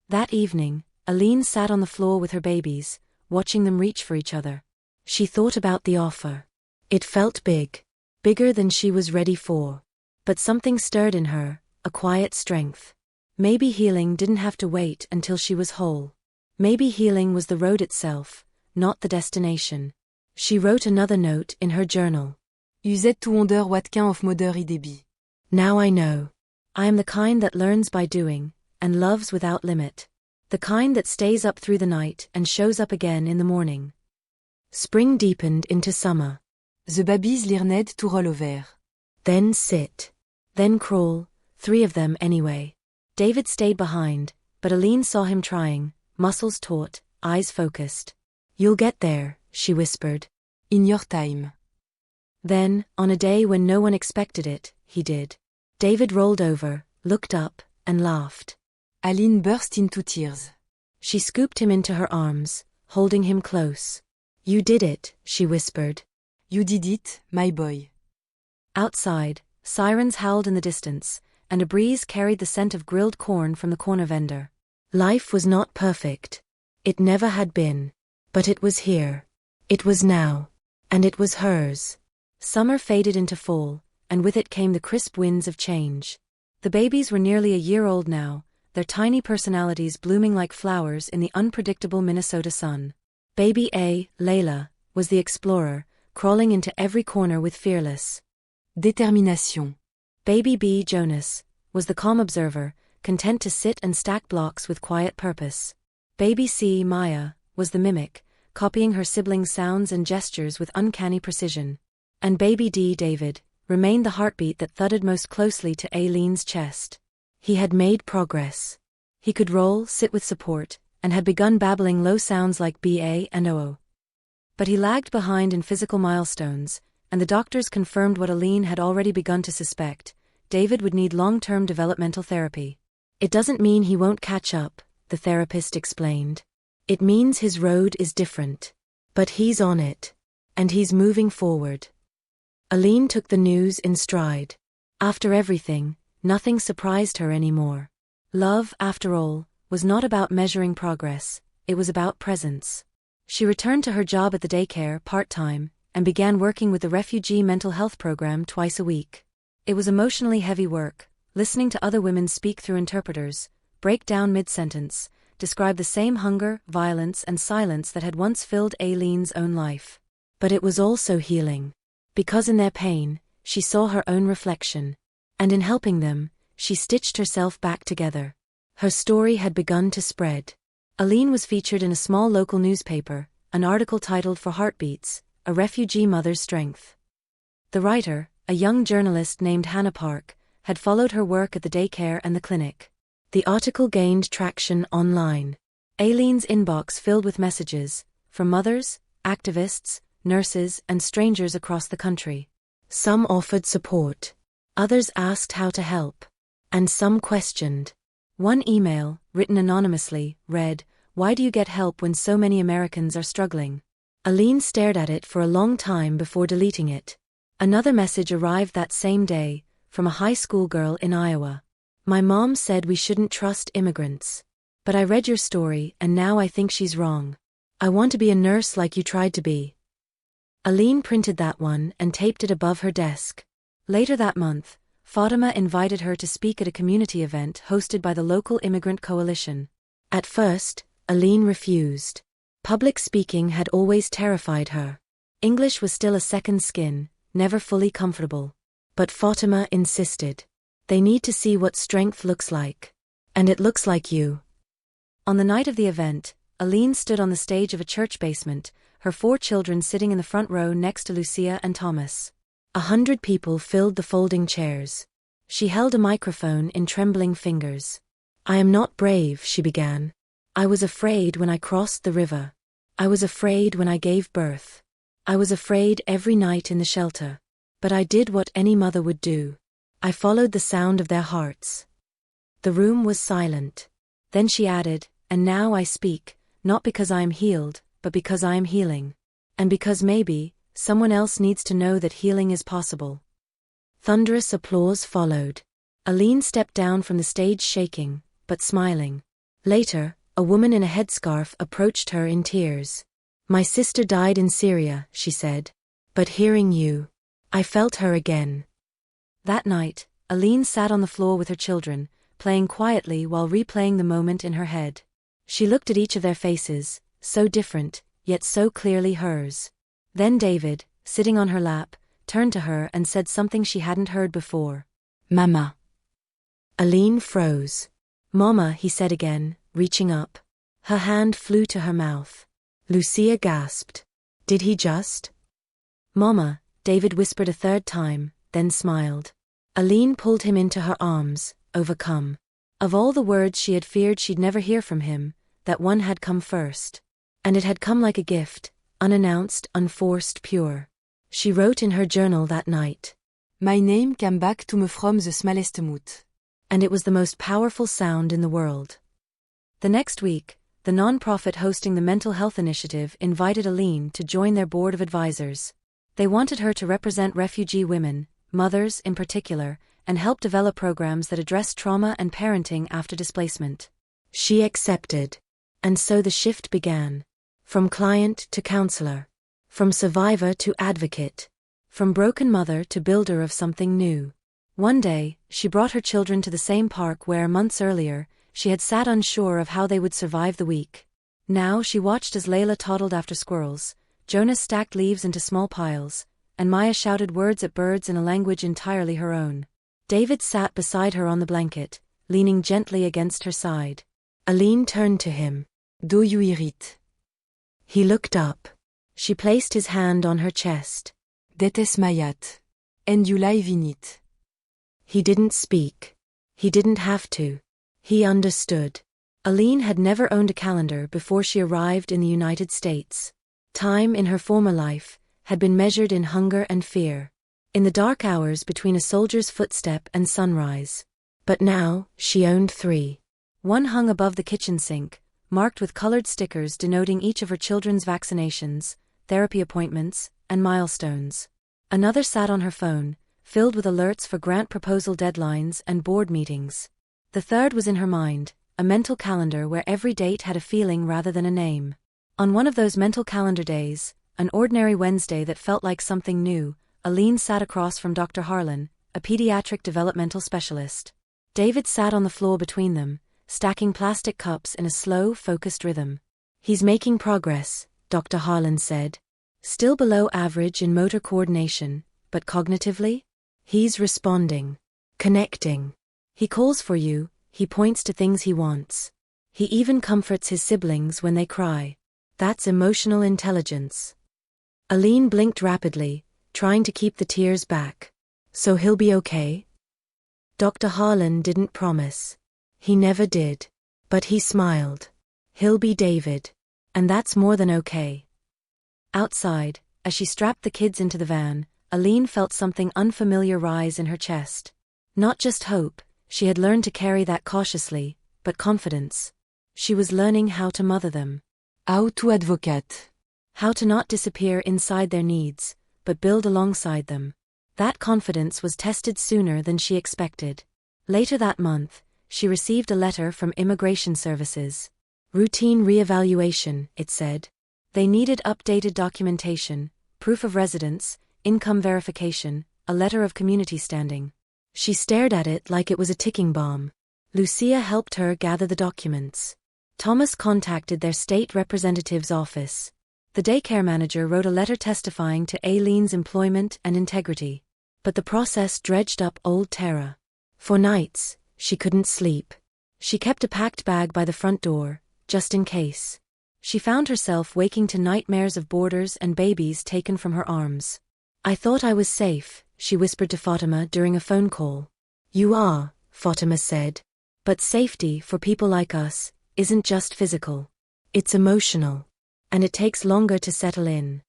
That evening, Aline sat on the floor with her babies, watching them reach for each other. She thought about the offer. It felt big. Bigger than she was ready for. But something stirred in her, a quiet strength. Maybe healing didn't have to wait until she was whole. Maybe healing was the road itself, not the destination. She wrote another note in her journal. Uzet tout onder watquin of moder I débit. Now I know. I am the kind that learns by doing, and loves without limit. The kind that stays up through the night and shows up again in the morning. Spring deepened into summer. The babies lirned tout roll over. Then sit. Then crawl, 3 of them anyway. David stayed behind, but Aline saw him trying, muscles taut, eyes focused. "You'll get there," she whispered. In your time. Then, on a day when no one expected it, he did. David rolled over, looked up, and laughed. Aline burst into tears. She scooped him into her arms, holding him close. "You did it," she whispered. You did it, my boy. Outside, sirens howled in the distance, and a breeze carried the scent of grilled corn from the corner vendor. Life was not perfect. It never had been. But it was here. It was now. And it was hers. Summer faded into fall, and with it came the crisp winds of change. The babies were nearly a year old now, their tiny personalities blooming like flowers in the unpredictable Minnesota sun. Baby A, Layla, was the explorer, crawling into every corner with fearless Détermination. Baby B, Jonas, was the calm observer, content to sit and stack blocks with quiet purpose. Baby C, Maya, was the mimic, copying her siblings' sounds and gestures with uncanny precision. And Baby D, David, remained the heartbeat that thudded most closely to Aileen's chest. He had made progress. He could roll, sit with support, and had begun babbling low sounds like BA and OO. But he lagged behind in physical milestones, and the doctors confirmed what Aline had already begun to suspect: David would need long-term developmental therapy. "It doesn't mean he won't catch up," the therapist explained. "It means his road is different. But he's on it. And he's moving forward." Aline took the news in stride. After everything, nothing surprised her anymore. Love, after all, was not about measuring progress, it was about presence. She returned to her job at the daycare part-time, and began working with the refugee mental health program twice a week. It was emotionally heavy work, listening to other women speak through interpreters, break down mid-sentence, describe the same hunger, violence, and silence that had once filled Aileen's own life. But it was also healing. Because in their pain, she saw her own reflection. And in helping them, she stitched herself back together. Her story had begun to spread. Aline was featured in a small local newspaper, an article titled "For Heartbeats, a Refugee Mother's Strength." The writer, a young journalist named Hannah Park, had followed her work at the daycare and the clinic. The article gained traction online. Aileen's inbox filled with messages from mothers, activists, nurses, and strangers across the country. Some offered support. Others asked how to help. And some questioned. One email, written anonymously, read, "Why do you get help when so many Americans are struggling?" Aileen stared at it for a long time before deleting it. Another message arrived that same day, from a high school girl in Iowa. "My mom said we shouldn't trust immigrants. But I read your story and now I think she's wrong. I want to be a nurse like you tried to be." Aileen printed that one and taped it above her desk. Later that month, Fatima invited her to speak at a community event hosted by the local immigrant coalition. At first, Aileen refused. Public speaking had always terrified her. English was still a second skin, never fully comfortable. But Fatima insisted. "They need to see what strength looks like. And it looks like you." On the night of the event, Aileen stood on the stage of a church basement, her 4 children sitting in the front row next to Lucia and Thomas. 100 people filled the folding chairs. She held a microphone in trembling fingers. "I am not brave," she began. "I was afraid when I crossed the river. I was afraid when I gave birth. I was afraid every night in the shelter. But I did what any mother would do. I followed the sound of their hearts." The room was silent. Then she added, "And now I speak, not because I am healed, but because I am healing. And because maybe, someone else needs to know that healing is possible." Thunderous applause followed. Aileen stepped down from the stage shaking, but smiling. Later, a woman in a headscarf approached her in tears. "My sister died in Syria," she said. "But hearing you, I felt her again." That night, Aileen sat on the floor with her children, playing quietly while replaying the moment in her head. She looked at each of their faces, so different, yet so clearly hers. Then David, sitting on her lap, turned to her and said something she hadn't heard before. "Mama." Aileen froze. "Mama," he said again, reaching up. Her hand flew to her mouth. Lucia gasped. "Did he just?" "Mama," David whispered a third time, then smiled. Aileen pulled him into her arms, overcome. Of all the words she had feared she'd never hear from him, that one had come first. And it had come like a gift, unannounced, unforced, pure. She wrote in her journal that night. "My name came back to me from the smallest mood." And it was the most powerful sound in the world. The next week, the non-profit hosting the mental health initiative invited Aileen to join their board of advisors. They wanted her to represent refugee women, mothers in particular, and help develop programs that address trauma and parenting after displacement. She accepted. And so the shift began. From client to counselor. From survivor to advocate. From broken mother to builder of something new. One day, she brought her children to the same park where, months earlier, she had sat unsure of how they would survive the week. Now she watched as Layla toddled after squirrels, Jonas stacked leaves into small piles, and Maya shouted words at birds in a language entirely her own. David sat beside her on the blanket, leaning gently against her side. Aileen turned to him. "Do you hear it?" He looked up. She placed his hand on her chest. "That is Mayat. And you live in it." He didn't speak. He didn't have to. He understood. Aileen had never owned a calendar before she arrived in the United States. Time in her former life had been measured in hunger and fear. In the dark hours between a soldier's footstep and sunrise. But now, she owned 3. One hung above the kitchen sink, marked with colored stickers denoting each of her children's vaccinations, therapy appointments, and milestones. Another sat on her phone, filled with alerts for grant proposal deadlines and board meetings. The third was in her mind, a mental calendar where every date had a feeling rather than a name. On one of those mental calendar days, an ordinary Wednesday that felt like something new, Aileen sat across from Dr. Harlan, a pediatric developmental specialist. David sat on the floor between them, stacking plastic cups in a slow, focused rhythm. "He's making progress," Dr. Harlan said. "Still below average in motor coordination, but cognitively? He's responding. Connecting. He calls for you, he points to things he wants. He even comforts his siblings when they cry. That's emotional intelligence." Aileen blinked rapidly, trying to keep the tears back. So he'll be okay? Dr. Harlan didn't promise. He never did. But he smiled. He'll be David. And that's more than okay. Outside, as she strapped the kids into the van, Aline felt something unfamiliar rise in her chest. Not just hope, she had learned to carry that cautiously, but confidence. She was learning how to mother them. How to advocate. How to not disappear inside their needs, but build alongside them. That confidence was tested sooner than she expected. Later that month, she received a letter from Immigration Services. Routine reevaluation, it said. They needed updated documentation, proof of residence, income verification, a letter of community standing. She stared at it like it was a ticking bomb. Lucia helped her gather the documents. Thomas contacted their state representative's office. The daycare manager wrote a letter testifying to Aileen's employment and integrity. But the process dredged up old terror. For nights, she couldn't sleep. She kept a packed bag by the front door, just in case. She found herself waking to nightmares of boarders and babies taken from her arms. I thought I was safe, she whispered to Fatima during a phone call. You are, Fatima said. But safety for people like us isn't just physical. It's emotional. And it takes longer to settle in.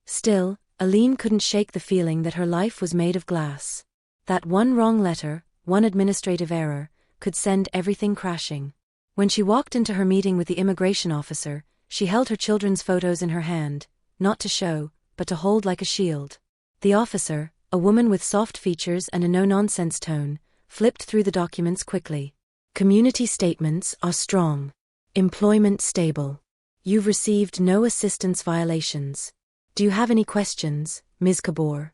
Still, Aline couldn't shake the feeling that her life was made of glass. That one wrong letter, one administrative error, could send everything crashing. When she walked into her meeting with the immigration officer, she held her children's photos in her hand, not to show, but to hold like a shield. The officer, a woman with soft features and a no-nonsense tone, flipped through the documents quickly. Community statements are strong. Employment stable. You've received no assistance violations. Do you have any questions, Ms. Kabor?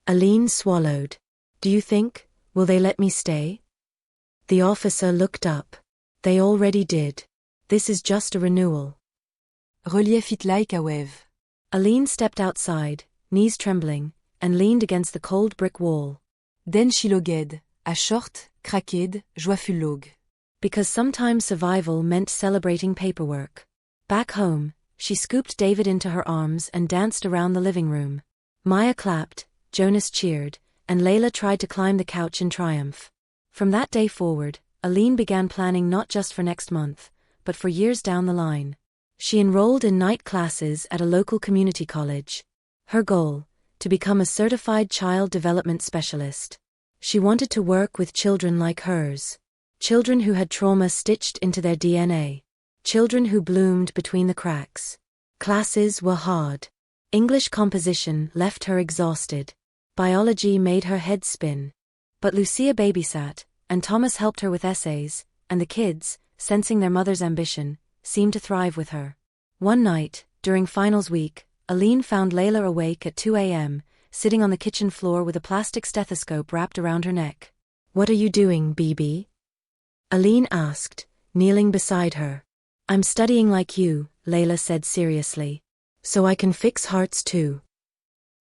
Aline swallowed. Do you think, will they let me stay? The officer looked up. They already did. This is just a renewal. Relief it like a wave. Aline stepped outside, knees trembling, and leaned against the cold brick wall. Den she loged, a short, craqued, joyful log. Because sometimes survival meant celebrating paperwork. Back home, she scooped David into her arms and danced around the living room. Maya clapped, Jonas cheered, and Layla tried to climb the couch in triumph. From that day forward, Aline began planning not just for next month, but for years down the line. She enrolled in night classes at a local community college. Her goal, to become a certified child development specialist. She wanted to work with children like hers. Children who had trauma stitched into their DNA. Children who bloomed between the cracks. Classes were hard. English composition left her exhausted. Biology made her head spin. But Lucia babysat, and Thomas helped her with essays, and the kids, sensing their mother's ambition, seemed to thrive with her. One night, during finals week, Aline found Layla awake at 2 a.m., sitting on the kitchen floor with a plastic stethoscope wrapped around her neck. What are you doing, BB? Aline asked, kneeling beside her. I'm studying like you, Layla said seriously. So I can fix hearts too.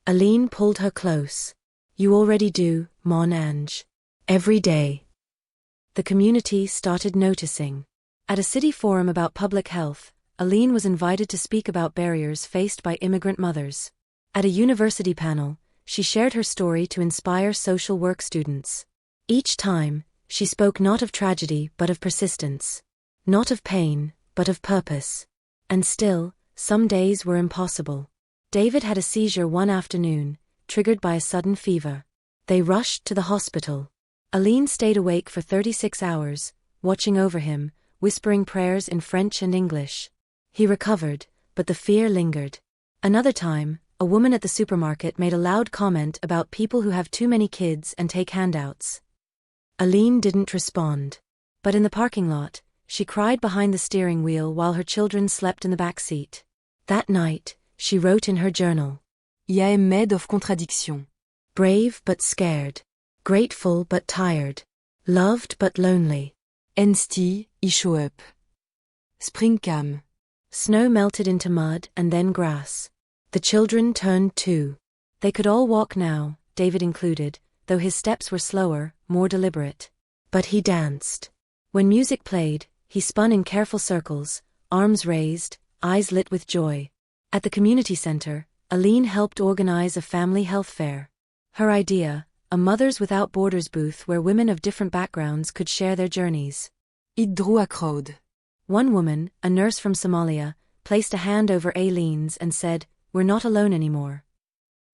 Aline pulled her close. You already do, mon ange. Every day. The community started noticing. At a city forum about public health, Aline was invited to speak about barriers faced by immigrant mothers. At a university panel, she shared her story to inspire social work students. Each time, she spoke not of tragedy but of persistence. Not of pain, but of purpose. And still, some days were impossible. David had a seizure one afternoon, triggered by a sudden fever. They rushed to the hospital. Aline stayed awake for 36 hours, watching over him, whispering prayers in French and English. He recovered, but the fear lingered. Another time, a woman at the supermarket made a loud comment about people who have too many kids and take handouts. Aline didn't respond. But in the parking lot, she cried behind the steering wheel while her children slept in the back seat. That night, she wrote in her journal. I am made of contradiction. Brave but scared. Grateful but tired. Loved but lonely. Ensty, I show up. Spring came. Snow melted into mud and then grass. The children turned too. They could all walk now, David included, though his steps were slower, more deliberate. But he danced. When music played, he spun in careful circles, arms raised, eyes lit with joy. At the community center, Aline helped organize a family health fair. Her idea, a Mothers Without Borders booth where women of different backgrounds could share their journeys. It drew a crowd. One woman, a nurse from Somalia, placed a hand over Aline's and said, "We're not alone anymore."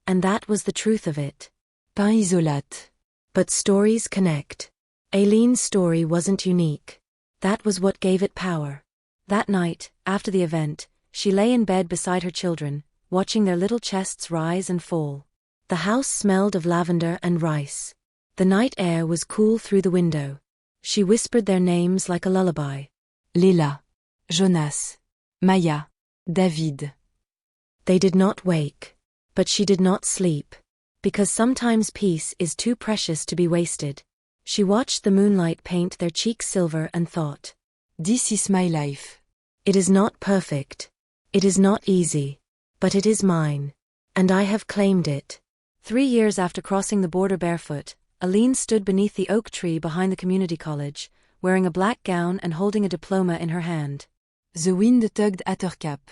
And that was the truth of it. Pain isolate. But stories connect. Aline's story wasn't unique. That was what gave it power. That night, after the event, she lay in bed beside her children, watching their little chests rise and fall. The house smelled of lavender and rice. The night air was cool through the window. She whispered their names like a lullaby. Léla. Jonas. Maya. David. They did not wake. But she did not sleep. Because sometimes peace is too precious to be wasted. She watched the moonlight paint their cheeks silver and thought, "This is my life." It is not perfect. It is not easy. But it is mine. And I have claimed it. 3 years after crossing the border barefoot, Aline stood beneath the oak tree behind the community college, wearing a black gown and holding a diploma in her hand. The wind tugged at her cap.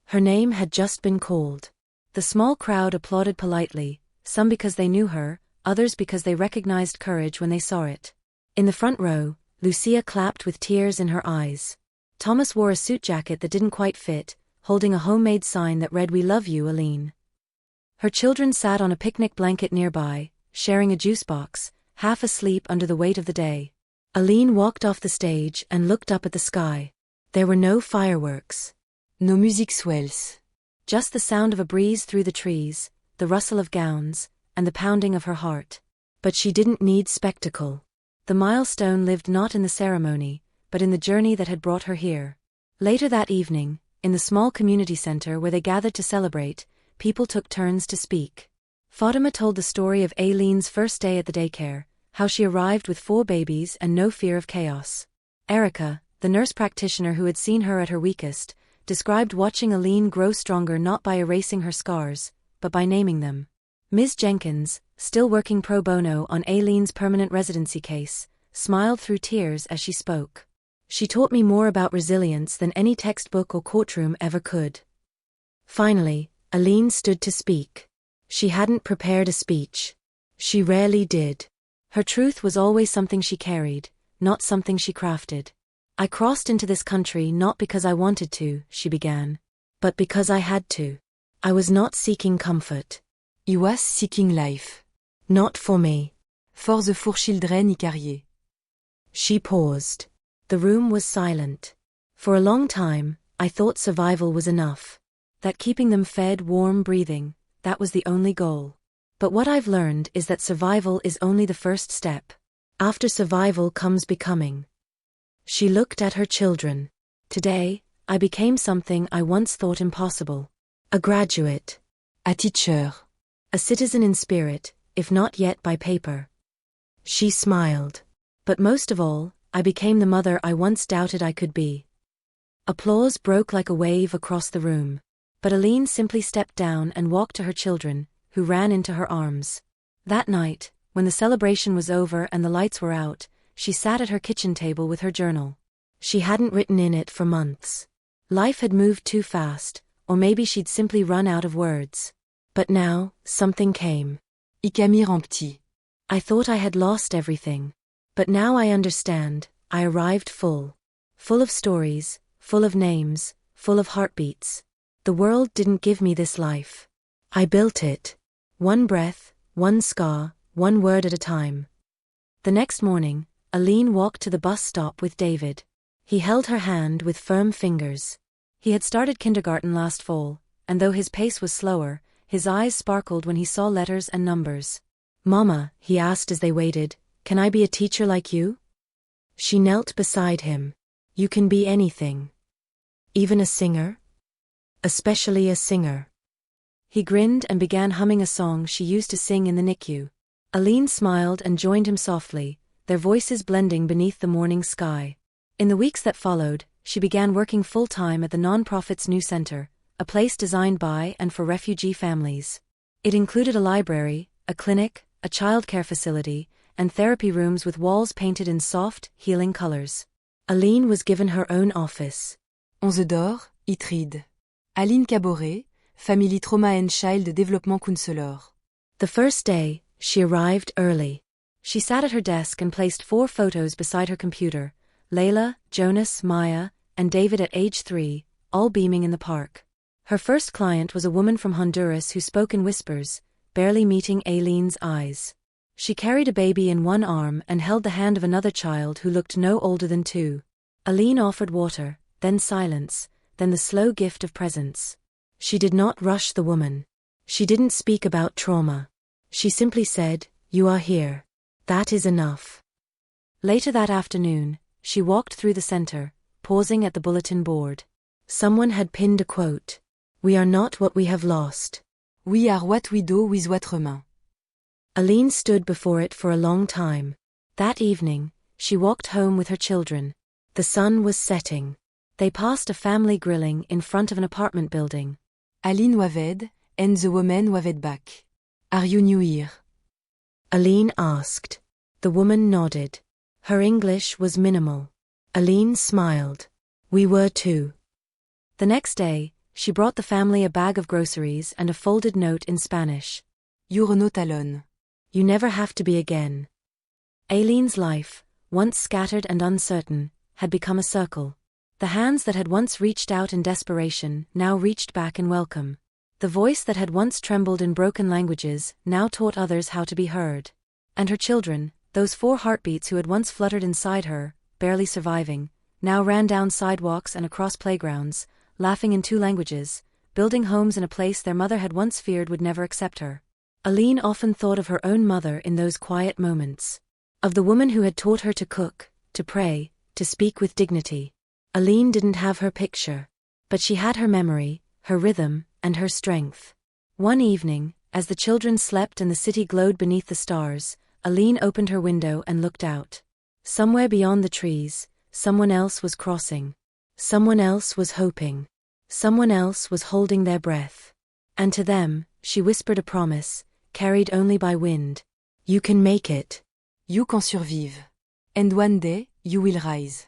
Her name had just been called. The small crowd applauded politely, some because they knew her, others because they recognized courage when they saw it. In the front row, Lucia clapped with tears in her eyes. Thomas wore a suit jacket that didn't quite fit, holding a homemade sign that read, "We love you, Aline." Her children sat on a picnic blanket nearby, sharing a juice box, half asleep under the weight of the day. Aline walked off the stage and looked up at the sky. There were no fireworks. No musique swells. Just the sound of a breeze through the trees, the rustle of gowns, and the pounding of her heart. But she didn't need spectacle. The milestone lived not in the ceremony, but in the journey that had brought her here. Later that evening, in the small community center where they gathered to celebrate, people took turns to speak. Fatima told the story of Aline's first day at the daycare, how she arrived with 4 babies and no fear of chaos. Erica, the nurse practitioner who had seen her at her weakest, described watching Aline grow stronger not by erasing her scars, but by naming them. Ms. Jenkins, still working pro bono on Aline's permanent residency case, smiled through tears as she spoke. "She taught me more about resilience than any textbook or courtroom ever could." Finally, Aline stood to speak. She hadn't prepared a speech. She rarely did. Her truth was always something she carried, not something she crafted. "I crossed into this country not because I wanted to," she began, "but because I had to. I was not seeking comfort. He was seeking life. Not for me. For the 4 children he carried." She paused. The room was silent. For a long time, I thought survival was enough. That keeping them fed, warm, breathing, that was the only goal. But what I've learned is that survival is only the first step. After survival comes becoming. She looked at her children. "Today, I became something I once thought impossible. A graduate. A teacher. A citizen in spirit, if not yet by paper." She smiled. "But most of all, I became the mother I once doubted I could be." Applause broke like a wave across the room. But Aline simply stepped down and walked to her children, who ran into her arms. That night, when the celebration was over and the lights were out, she sat at her kitchen table with her journal. She hadn't written in it for months. Life had moved too fast, or maybe she'd simply run out of words. But now, something came. Icami rempti. "I thought I had lost everything. But now I understand, I arrived full. Full of stories, full of names, full of heartbeats. The world didn't give me this life. I built it. One breath, one scar, one word at a time." The next morning, Aline walked to the bus stop with David. He held her hand with firm fingers. He had started kindergarten last fall, and though his pace was slower, his eyes sparkled when he saw letters and numbers. "Mama," he asked as they waited, "can I be a teacher like you?" She knelt beside him. "You can be anything. Even a singer? Especially a singer." He grinned and began humming a song she used to sing in the NICU. Aline smiled and joined him softly, their voices blending beneath the morning sky. In the weeks that followed, she began working full-time at the nonprofit's new center, a place designed by and for refugee families. It included a library, a clinic, a childcare facility, and therapy rooms with walls painted in soft, healing colors. Aline was given her own office. 11 d'or, Itride. Aline Caboret, Family Trauma and Child Development Counselor. The first day, she arrived early. She sat at her desk and placed 4 photos beside her computer: Layla, Jonas, Maya, and David at age 3, all beaming in the park. Her first client was a woman from Honduras who spoke in whispers, barely meeting Aileen's eyes. She carried a baby in one arm and held the hand of another child who looked no older than 2. Aileen offered water, then silence, then the slow gift of presence. She did not rush the woman. She didn't speak about trauma. She simply said, "You are here. That is enough." Later that afternoon, she walked through the center, pausing at the bulletin board. Someone had pinned a quote: "We are not what we have lost. We are what we do with what remains." Aileen stood before it for a long time. That evening, she walked home with her children. The sun was setting. They passed a family grilling in front of an apartment building. Aileen waved, and the woman waved back. "Are you new here?" Aileen asked. The woman nodded. Her English was minimal. Aileen smiled. "We were too." The next day, she brought the family a bag of groceries and a folded note in Spanish. "You're not alone. You never have to be again." Aileen's life, once scattered and uncertain, had become a circle. The hands that had once reached out in desperation now reached back in welcome. The voice that had once trembled in broken languages now taught others how to be heard. And her children, those 4 heartbeats who had once fluttered inside her, barely surviving, now ran down sidewalks and across playgrounds, laughing in 2 languages, building homes in a place their mother had once feared would never accept her. Aileen often thought of her own mother in those quiet moments. Of the woman who had taught her to cook, to pray, to speak with dignity. Aileen didn't have her picture. But she had her memory, her rhythm, and her strength. One evening, as the children slept and the city glowed beneath the stars, Aileen opened her window and looked out. Somewhere beyond the trees, someone else was crossing. Someone else was hoping. Someone else was holding their breath. And to them, she whispered a promise, carried only by wind. "You can make it. You can survive. And one day, you will rise."